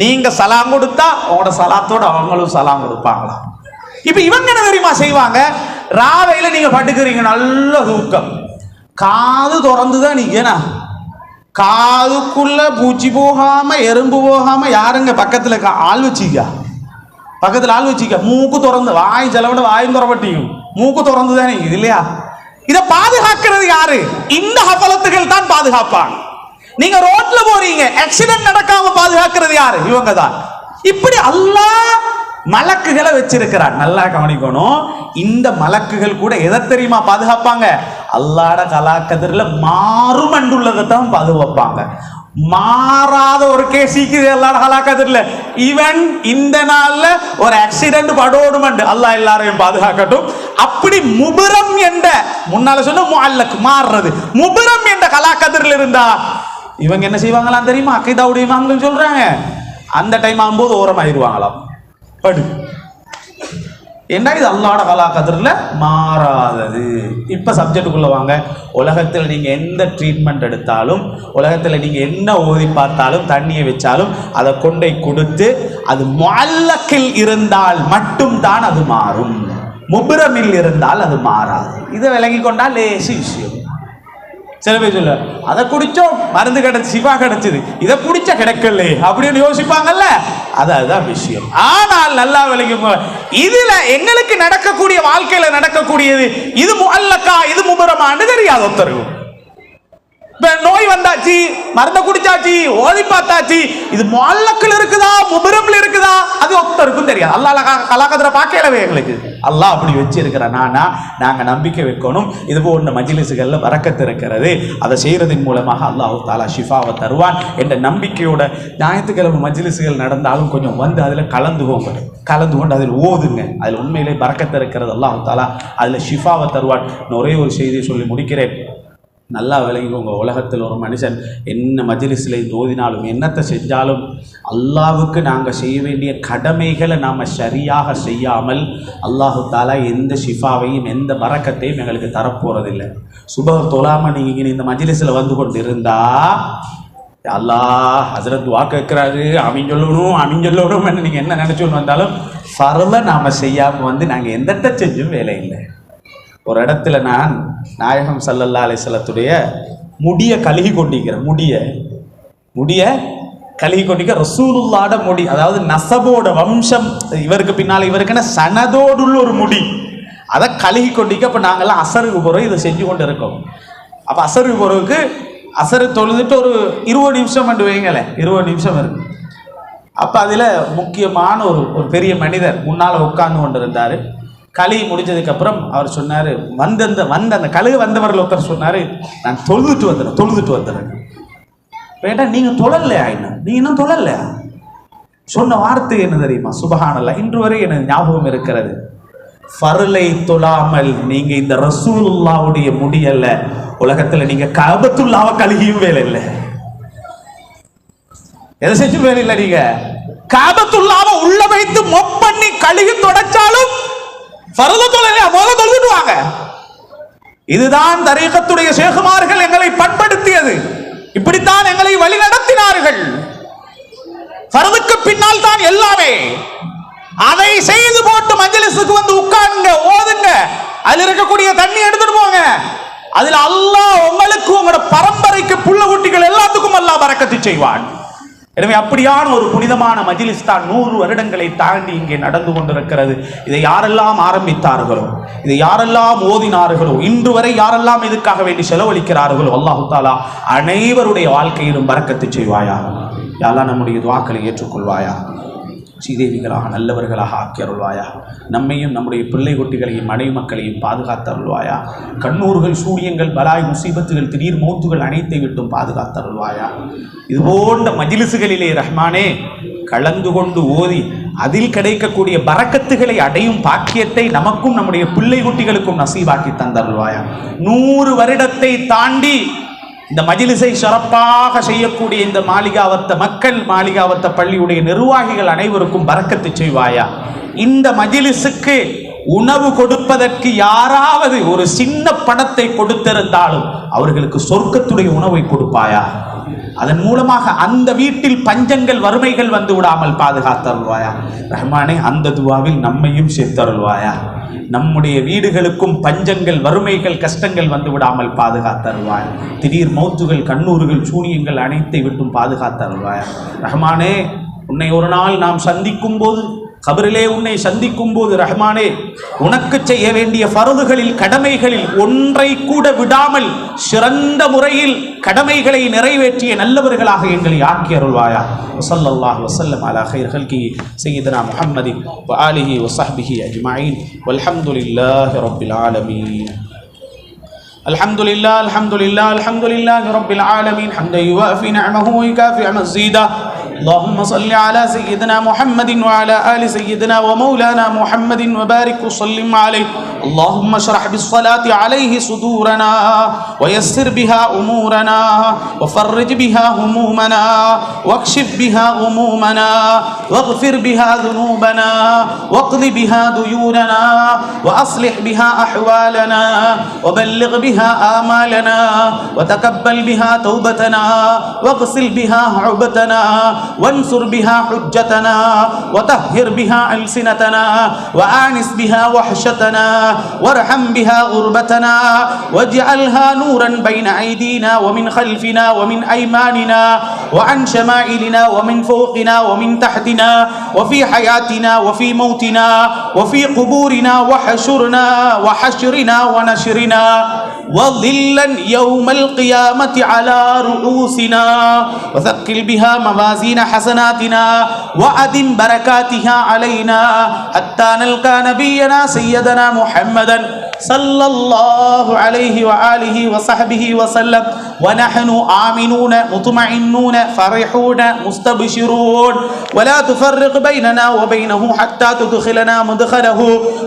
நீங்க சலாம் கொடுத்தா அவங்களோட சலாத்தோட அவங்களும் சலாம் கொடுப்பாங்களாம். இப்ப இவங்க என்ன தெரியுமா செய்வாங்க? ராவையில நீங்க பட்டுக்கிறீங்க, நல்ல தூக்கம், காது திறந்துதான் நீங்க, காதுக்குள்ள பூச்சி போகாம எறும்பு போகாம யாருங்க பக்கத்துல ஆள் வச்சிக்க, பக்கத்துல ஆள் வச்சிக்க, மூக்கு திறந்து, வாய் செலவிட வாயும் திறப்பட்டியும், மூக்கு திறந்துதானே இது இல்லையா? இதை பாதுகாக்கிறது யாரு? இந்த ஹஃபலத்துகள் தான் பாதுகாப்பாங்க. நீங்க ரோட்ல போறீங்க, ஆக்சிடென்ட் நடக்காம பாதுகாக்கிறது யாரு? இவங்க தான். இப்படி அல்லாஹ் மலக்குகளை வச்சிருக்கிறார். நல்லா கவனிக்கணும். இந்த மலக்குகள் கூட எதை தெரியுமா பாதுகாப்பாங்க? அல்லாஹ்ட கலாக்கதிரில் மாறுமண்டுள்ளதை தான் பாதுகாப்பாங்க. மாறாத ஒரு கேசிக்கு அல்லாஹ்ட கலாக்கதிரில் ஈவன் இந்த நாள்ல ஒரு ஆக்சிடென்ட் படோடுமண்டு அல்லாஹ் எல்லாரையும் பாதுகாக்கட்டும். அப்படி முபரம் என்ற முன்னால சொன்ன முஅல்லக் மாறுறது முபரம் என்ற கலாக்கதிரில் இருந்தா இவங்க என்ன செய்வாங்களாம் தெரியுமா? அக்கீதாவுடைய இமாம்கள் சொல்றாங்க, அந்த டைம் ஆகும்போது ஓரமாயிருவாங்களாம். படு என்ன இது அல்லாஹ்ட கலாக்கதிரில் மாறாதது. இப்போ சப்ஜெக்டுக்குள்ள வாங்க. உலகத்தில் நீங்கள் எந்த ட்ரீட்மெண்ட் எடுத்தாலும், உலகத்தில் நீங்கள் என்ன ஓதி பார்த்தாலும், தண்ணியை வச்சாலும் அதை கொண்டை கொடுத்து அது முஅல்லக்கில் இருந்தால் மட்டும்தான் அது மாறும். முபரமில் இருந்தால் அது மாறாது. இதை விளங்கி கொண்டால் லேசி விஷயம். சில பேர் சொல்ல அதை குடிச்சோம் மருந்து கிடைச்சு சிவா கிடைச்சது, இதை குடிச்ச கிடைக்கல அப்படின்னு யோசிப்பாங்கல்ல, அதுதான் விஷயம். ஆனால் நல்லா விளங்கி, இதுல எங்களுக்கு நடக்கக்கூடிய வாழ்க்கையில நடக்கக்கூடியது இது முஅல்லக்கா இது முபரமான்னு தெரியாது ஒருத்தருக்கும். நோய் வந்தாச்சு, மருந்த குடிச்சாச்சு, ஓதி பார்த்தாச்சு, இது முஅல்லக்கில் இருக்குதா முபரம்ல இருக்குதா அது ஒருத்தருக்கும் தெரியாது. அல்லாஹ் கலாக்கதிர பார்க்கலவே எங்களுக்கு. அல்லாஹ் அப்படி வச்சிருக்கிறான். நாங்க நம்பிக்கை வைக்கணும். இது போன்ற மஜ்லிஸ்கள்ல பரக்கத்து இருக்கிறது. அதை செய்யறதின் மூலமாக அல்லாஹ் தஆலா ஷிஃபாவை தருவான் என்ற நம்பிக்கையோட ஞாயிற்றுக்கிழமை மஜ்லிஸ்கள் நடந்தாலும் கொஞ்சம் வந்து அதில் கலந்து கொண்டு அதில் ஓதுங்க. அதில் உண்மையிலே பரக்கத்து இருக்கிறது. அல்லாஹ் தஆலா அதில் ஷிஃபாவை தருவான். ஒரே ஒரு செய்தியை சொல்லி முடிக்கிறேன். நல்லா விளங்கிக்கோங்க. உலகத்தில் ஒரு மனுஷன் என்ன மஜ்லிஸில் ஓதினாலும் என்னத்தை செஞ்சாலும் அல்லாஹ்வுக்கு நாங்கள் செய்ய வேண்டிய கடமைகளை நாம் சரியாக செய்யாமல் அல்லாஹு தாலா எந்த ஷிஃபாவையும் எந்த பரக்கத்தையும் எங்களுக்கு தரப்போறதில்லை. சுபஹ் தொழாமல் நீங்கள் இந்த மஜ்லிஸில் வந்து கொண்டு இருந்தா அல்லாஹ் ஹஸரத் துஆ கேட்குறாரு அமீன் சொல்லணும் நீங்கள் என்ன நினச்சோன்னு வந்தாலும் ஃபர்லை நாம் செய்யாமல் வந்து நாங்கள் எந்தத்தை செஞ்சும் வேலை இல்லை. ஒரு இடத்துல நான் நாயகம் ஸல்லல்லாஹு அலைஹி வஸல்லத்துடைய முடிய கழுகி கொண்டிருக்கிறேன். முடிய கழுகி கொண்டிருக்க ரசூலுல்லாஹ்ட முடி, அதாவது நசபோட வம்சம் இவருக்கு பின்னால் இவருக்குன்னு சனதோடுள்ள ஒரு முடி, அதை கழுகி கொண்டிருக்க. அப்போ நாங்கள்லாம் அசருக்கு போகிறோம் இதை செஞ்சு கொண்டு இருக்கோம். அப்போ அசருக்கு போகிறதுக்கு அசரு தொழுதுட்டு ஒரு 20 நிமிஷம் பண்ணி வைங்களேன், 20 நிமிஷம் இருக்கு. அப்போ அதில் முக்கியமான ஒரு பெரிய மனிதர் முன்னால் உட்கார்ந்து கொண்டு இருந்தார். களி முடிஞ்சதுக்கப்புறம் அவர் சொன்னார், அந்த கழுகு வந்தவர்கள் ஒருத்தர் சொன்னார், நான் தொழுதுட்டு வந்துடுறேன். வேண்டாம் நீங்கள் தொழலையா? நீங்க இன்னும் தொழலையா? சொன்ன வார்த்தை என்ன தெரியுமா? சுபஹானல்லாஹ், இன்று வரை எனக்கு ஞாபகம் இருக்கிறது. ஃபர்லை தொழாமல் நீங்க இந்த ரசூலுல்லாவுடைய முடியல்ல, உலகத்தில் நீங்க கஅபத்துல்லாவை கழுகியும் வேலை இல்லை, எதை செஞ்சு வேலை இல்லை. நீங்க கஅபத்துல்லாவை உள்ள வைத்து மொப் பண்ணி கழுகி தொடச்சாலும் தொழுதுடுவாங்க. இதுதான் தரீகத்துடைய ஷேகுமார்கள் எங்களை பண்படுத்தியது. இப்படித்தான் எங்களை வழி நடத்தினார்கள். ஃபர்துக்கு பின்னால் தான் எல்லாமே. அதை செய்து போட்டு மஜ்லிஸுக்கு வந்து உட்காருங்க, ஓதுங்க, அதில் இருக்கக்கூடிய தண்ணி எடுத்துட்டு போங்க. அதில் அல்லாஹ் உங்களுக்கு உங்களோட பரம்பரைக்கு புள்ள குட்டிகள் எல்லாத்துக்கும் அல்லாஹ் பரக்கத்து செய்வான். எனவே அப்படியான ஒரு புனிதமான மஜ்லிஸ் தான் 100 வருடங்களை தாண்டி இங்கே நடந்து கொண்டிருக்கிறது. இதை யாரெல்லாம் ஆரம்பித்தார்களோ, இதை யாரெல்லாம் ஓதினார்களோ, இன்று வரை யாரெல்லாம் இதுக்காக வேண்டி செலவழிக்கிறார்களோ, அல்லாஹ் தஆலா அனைவருடைய வாழ்க்கையிலும் பரக்கத்து செய்வாயா. யா அல்லாஹ் நம்முடைய துஆக்களை ஏற்றுக்கொள்வாயா. சீதேவிகளாக நல்லவர்களாக ஆக்கி அருள்வாயா. நம்மையும் நம்முடைய பிள்ளை குட்டிகளையும் மனைவி மக்களையும் பாதுகாத்து அருள்வாயா. கண்ணூர்கள், சூரியங்கள், பலாய், முசீபத்துகள், திடீர் மௌத்துகள் அனைத்தை விட்டும் பாதுகாத்து அருள்வாயா. இது போன்ற மஜ்லிஸுகளிலே ரஹ்மானே கலந்து கொண்டு ஓதி அதில் கிடைக்கக்கூடிய பரக்கத்துகளை அடையும் பாக்கியத்தை நமக்கும் நம்முடைய பிள்ளை குட்டிகளுக்கும் நசீபாக்கி தந்தருள்வாயா. 100 வருடத்தை தாண்டி இந்த மஜ்லிஸை சிறப்பாக செய்யக்கூடிய இந்த மாளிகாவத்த மக்கள், மாளிகாவத்த பள்ளியுடைய நிர்வாகிகள் அனைவருக்கும் பரக்கத்து செய்வாயா. இந்த மஜ்லிஸுக்கு உணவு கொடுப்பதற்கு யாராவது ஒரு சின்ன பணத்தை கொடுத்திருந்தாலும் அவர்களுக்கு சொர்க்கத்துடைய உணவை கொடுப்பாயா. அதன் மூலமாக அந்த வீட்டில் பஞ்சங்கள், வறுமைகள் வந்து விடாமல் பாதுகாத்தருள்வாயா. ரஹ்மானே, அந்த துவாவில் நம்மையும் சேர்த்தருள்வாயா. நம்முடைய வீடுகளுக்கும் பஞ்சங்கள், வறுமைகள், கஷ்டங்கள் வந்து விடாமல் பாதுகாத்தருள்வாயா. திடீர் மௌத்துகள், கண்ணூர்கள், சூனியங்கள் அனைத்தை விட்டும் பாதுகாத்தருள்வாயா. ரஹ்மானே, உன்னை ஒரு நாள் நாம் சந்திக்கும் போது கபரிலே உன்னை சந்திக்கும் போது ரஹ்மானே உனக்கு செய்ய வேண்டிய ஃபர்துகளில் கடமைகளில் ஒன்றை கூட விடாமல் சிறந்த முறையில் கடமைகளை நிறைவேற்றிய நல்லவர்களாக எங்களை ஆக்கி அருள்வாயா. ஸல்லல்லாஹு வஸல்லம் அலா கைர் ஹல்கி சய்யிதுனா முஹம்மதின் வ ஆலிஹி வ ஸஹ்பிஹி அஜ்மஈன் வல்ஹம்துலில்லாஹி ரப்பில் ஆலமீன். அல்ஹம்துலில்லாஹ் அல்ஹம்துலில்லாஹ் அல்ஹம்துலில்லாஹி ரப்பில் ஆலமீன் ஹம்தன் யுவாஃபி நிஅமஹு வ யுகாஃபி மஸீதா. اللهم صل على سيدنا محمد وعلى آل سيدنا ومولانا محمد وبارك وسلم عليه. اللهم اشرح بالصلاة عليه صدورنا ويسر بها أمورنا وفرج بها همومنا واكشف بها غمومنا واغفر بها ذنوبنا واقض بها ديوننا وأصلح بها أحوالنا وبلغ بها آمالنا وتقبل بها توبتنا واغسل بها عبتنا وانصر بها حجتنا وطهر بها ألسنتنا وآنس بها وحشتنا وارحم بها غربتنا واجعلها نورا بين أيدينا ومن خلفنا ومن أيماننا وعن شمائلنا ومن فوقنا ومن تحتنا وفي حياتنا وفي موتنا وفي قبورنا وحشرنا ونشرنا وظلا يوم القيامة على رؤوسنا وثقل بها موازين حسناتنا وأدم بركاتها علينا حتى نلقى نبينا سيدنا محمدا صلى الله عليه وآله وصحبه وسلم ونحن آمنون مطمئنون فرحون مستبشرون ولا تفرق بيننا وبينه حتى تدخلنا مدخله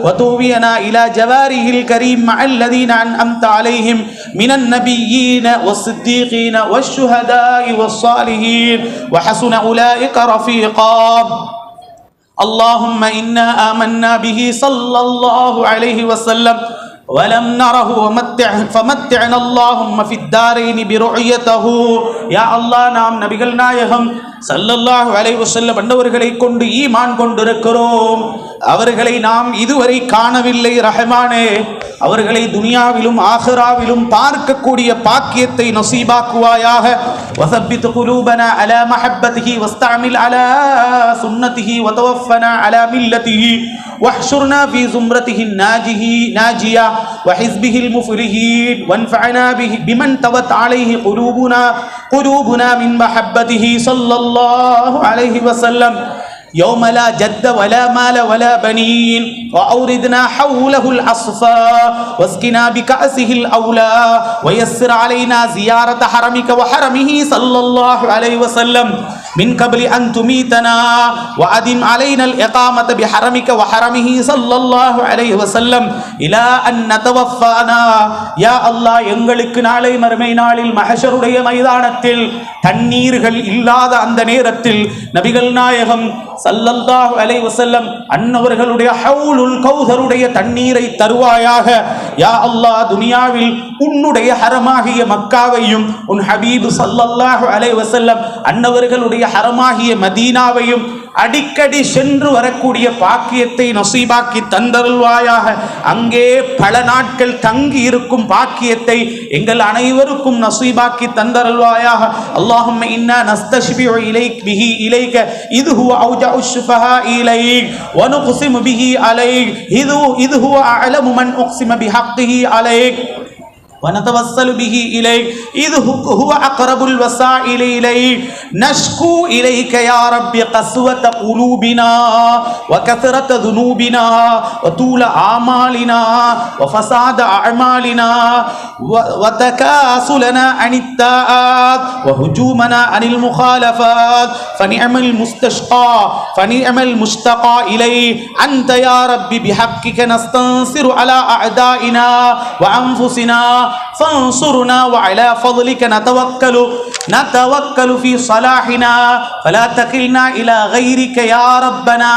وتوبينا إلى جواره الكريم مع الذين أنعمت عليهم من النبيين والصديقين والشهداء والصالحين وحسن أولئك رفيقا. اللهم إنا آمنا به صلى الله عليه وسلم ولم نره فمتعنا اللهم في الدارين برؤيته. يا الله நாம் நபிகள் நாயகம் ஸல்லல்லாஹு அலைஹி வஸல்லம் அன்னவர்களை கொண்டு ஈமான் கொண்டிருக்கிறோம். அவர்களை நாம் இதுவரை காணவில்லை ரஹ்மானே. அவர்களை துனியாவிலும் ஆகிராவிலும் பார்க்கக்கூடிய பாக்கியத்தை நசீபாக்குவாயாக. வஸப்பித் குலூபனா அலா மஹப்பத்திஹி வஸ்தஅமில் அலா சுன்னத்திஹி வதவஃபனா அலா மில்லத்திஹி واحشرنا في زمرته الناجية وحزبه المفلحين وانفعنا بمن توت عليه قلوبنا من محبته صلى الله عليه وسلم يوم لا جد ولا مال ولا بنين وأوردنا حوله الأصفى واسقنا بكأسه الأولى ويسر علينا زيارة حرمك وحرمه صلى الله عليه وسلم من قبل أن تميتنا وأدم علينا الإقامة بحرمك وحرمه صلى الله عليه وسلم إلى أن نتوفانا. يا الله எங்களுக்கு நாளை மறுமை நாளில் மஹ்ஷருடைய மைதானத்தில் தண்ணீர்கள் இல்லாத அந்த நேரத்தில் நபிகள் நாயகம் ஸல்லல்லாஹு அலைஹி வஸல்லம் அன்னவர்களுடைய ஹவுலுல் கௌஸருடைய தண்ணீரை தருவாயாக. யா அல்லாஹ் துனியாவில் உன்னுடைய ஹரமாகிய மக்காவையும் உன் ஹபீப் ஸல்லல்லாஹு அலைஹி வஸல்லம் அன்னவர்களுடைய ஹரமாகிய மதீனாவையும் அடிக்கடி சென்று வரக்கூடிய பாக்கியத்தை நசீபாக்கி தந்தருள்வாயாக. அங்கே பல நாட்கள் தங்கி இருக்கும் பாக்கியத்தை எங்கள் அனைவருக்கும் நசீபாக்கி தந்தருள்வாயாக. اللهم إنا نستشفع إليك به إليك إذ هو أوجع الشفهاء إليك ونقسم به عليك إذ هو أعلم من أقسم بحقه عليك ونتوسل به إليك إذ هو أقرب الوسائل إليك نشكو إليك يا رب قسوة قلوبنا وكثرة ذنوبنا وطول آمالنا وفساد أعمالنا وتكاسلنا عن الطاعات وهجومنا عن المخالفات فنعم المستشقى فنعم المشتقى إليه أنت يا رب بحقك نستنصر على أعدائنا وأنفسنا فانصرنا وعلى فضلك نتوكل في صلاحنا فلا تكلنا إلى غيرك يا ربنا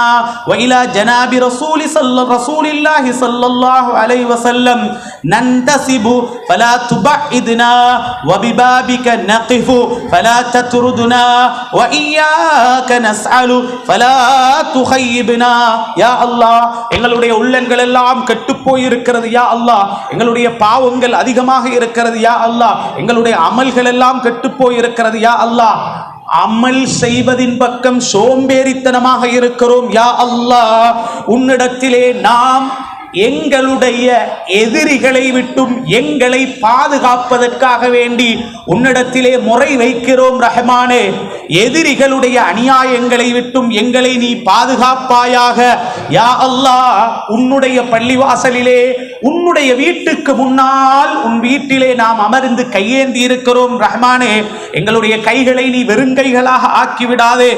وإلى جناب رسول الله صلى الله عليه وسلم ننتسب فلا تبعدنا وببابك نقف فلا تتردنا وإياك نسأل فلا تخيبنا. يا الله எங்களுடைய உள்ளங்கள் எல்லாம் கெட்டு போய் இருக்கிறது. யா அல்லாஹ் எங்களுடைய பாவங்கள் அதிகமாக இருக்கிறது. யா அல்லாஹ் எங்களுடைய அமல்கள் எல்லாம் கெட்டு போய் இருக்கிறது. யா அல்லாஹ் அமல் செய்வதின் பக்கம் சோம்பேறித்தனமாக இருக்கிறோம். யா அல்லாஹ், உன்னிடத்திலே நாம் எங்களுடைய எதிரிகளை விட்டும் எங்களை பாதுகாப்பதற்காக வேண்டி உன்னிடத்திலே முறை வைக்கிறோம் ரஹ்மானே. எதிரிகளுடைய அநியாயங்களை விட்டும் எங்களை நீ பாதுகாப்பாயாக. யா அல்லாஹ், உன்னுடைய பள்ளிவாசலிலே உன்னுடைய வீட்டுக்கு முன்னால் உன் வீட்டிலே நாம் அமர்ந்து கையேந்தி இருக்கிறோம் ரஹ்மானே. எங்களுடைய கைகளை நீ வெறுங்கைகளாக ஆக்கிவிடாதே.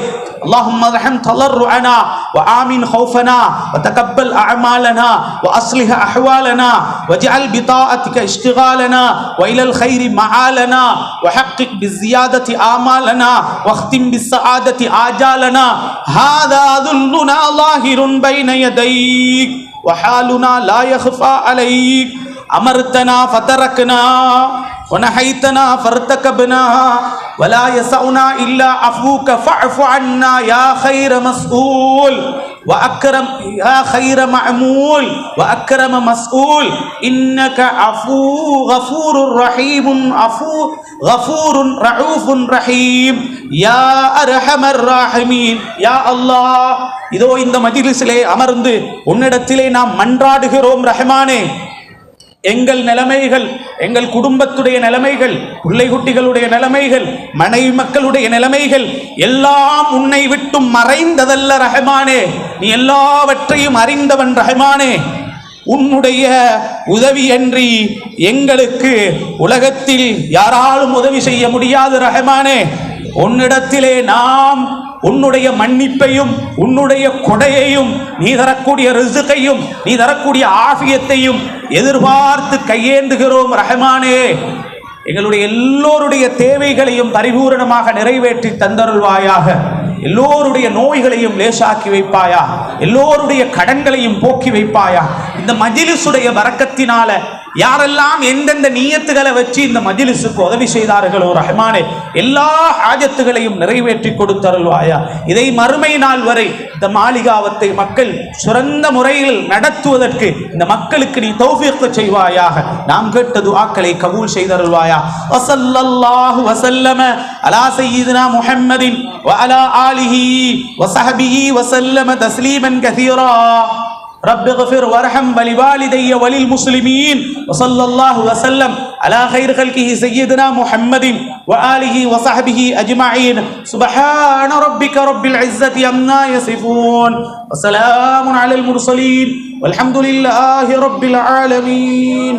اللهم ارحم تضرعنا وآمن خوفنا وتقبل أعمالنا وأصلح أحوالنا واجعل بطاعتك اشتغالنا وإلى الخير معالنا وحقق بالزيادة آمالنا واختم بالسعادة آجالنا. هذا ذلنا ظاهر بين يديك وحالنا لا يخفى عليك. أمرتنا فتركنا ونحيتنا فارتكبنا ولا يسعنا إلا عفوك فاعف عنا يا خير مسؤول وأكرم يا خير معمول وأكرم مسؤول. إنك عفو غفور رحيم عفو غفور رؤوف رحيم يا أرحم الراحمين. يا الله, இதோ இந்த மஜ்லிஸிலே அமர்ந்து உன்னிடத்திலே நாம் மன்றாடுகிறோம் ரஹ்மானே. எங்கள் நிலைமைகள், எங்கள் குடும்பத்துடைய நிலைமைகள், பிள்ளை குட்டிகளுடைய நிலைமைகள், மனைவி மக்களுடைய நிலைமைகள் எல்லாம் உன்னை விட்டும் மறைந்ததல்ல ரஹ்மானே. நீ எல்லாவற்றையும் அறிந்தவன் ரஹ்மானே. உன்னுடைய உதவியன்றி எங்களுக்கு உலகத்தில் யாராலும் உதவி செய்ய முடியாது ரஹ்மானே. உன்னிடத்திலே நாம் உன்னுடைய மன்னிப்பையும் உன்னுடைய கொடையையும் நீ தரக்கூடிய ரிஸ்கையும் நீ தரக்கூடிய ஆஃபியத்தையும் எதிர்பார்த்து கையேந்துகிறோம் ரஹ்மானே. எங்களுடைய எல்லோருடைய தேவைகளையும் பரிபூரணமாக நிறைவேற்றி தந்தருள்வாயாக. எல்லோருடைய நோய்களையும் லேசாக்கி வைப்பாயா. எல்லோருடைய கடன்களையும் போக்கி வைப்பாயா. இந்த மஜ்லிஸுடைய பரக்கத்தினால யாரெல்லாம் எந்தெந்த நியத்துகளை வச்சு இந்த மஜ்லிஸுக்கு உதவி செய்தார்களோ ரஹ்மானே, எல்லா ஹாஜத்துகளையும் நிறைவேற்றி கொடுத்தருள்வாயா. இதை மறுமை நாள் வரை இந்த மாளிகாவத்தை மக்கள் சிறந்த முறையில் நடத்துவதற்கு இந்த மக்களுக்கு நீ தௌஃபீக் செய்வாயாக. நாம் கேட்ட துஆக்களை கபூல் செய்தருள்வாயா. வஸல்லல்லாஹு வஸல்லம அலா சய்யிதினா முஹம்மதின் வஅலா ஆலிஹி வஸஹ்பிஹி வஸல்லம தஸ்லீமன் கஸீரா. رب اغفر وارحم ولوالدي وللمسلمين وصلى الله وسلم على خير خلقه سيدنا محمد وآله وصحبه أجمعين. سبحان ربك رب العزة عما يصفون وسلام على المرسلين والحمد لله رب العالمين.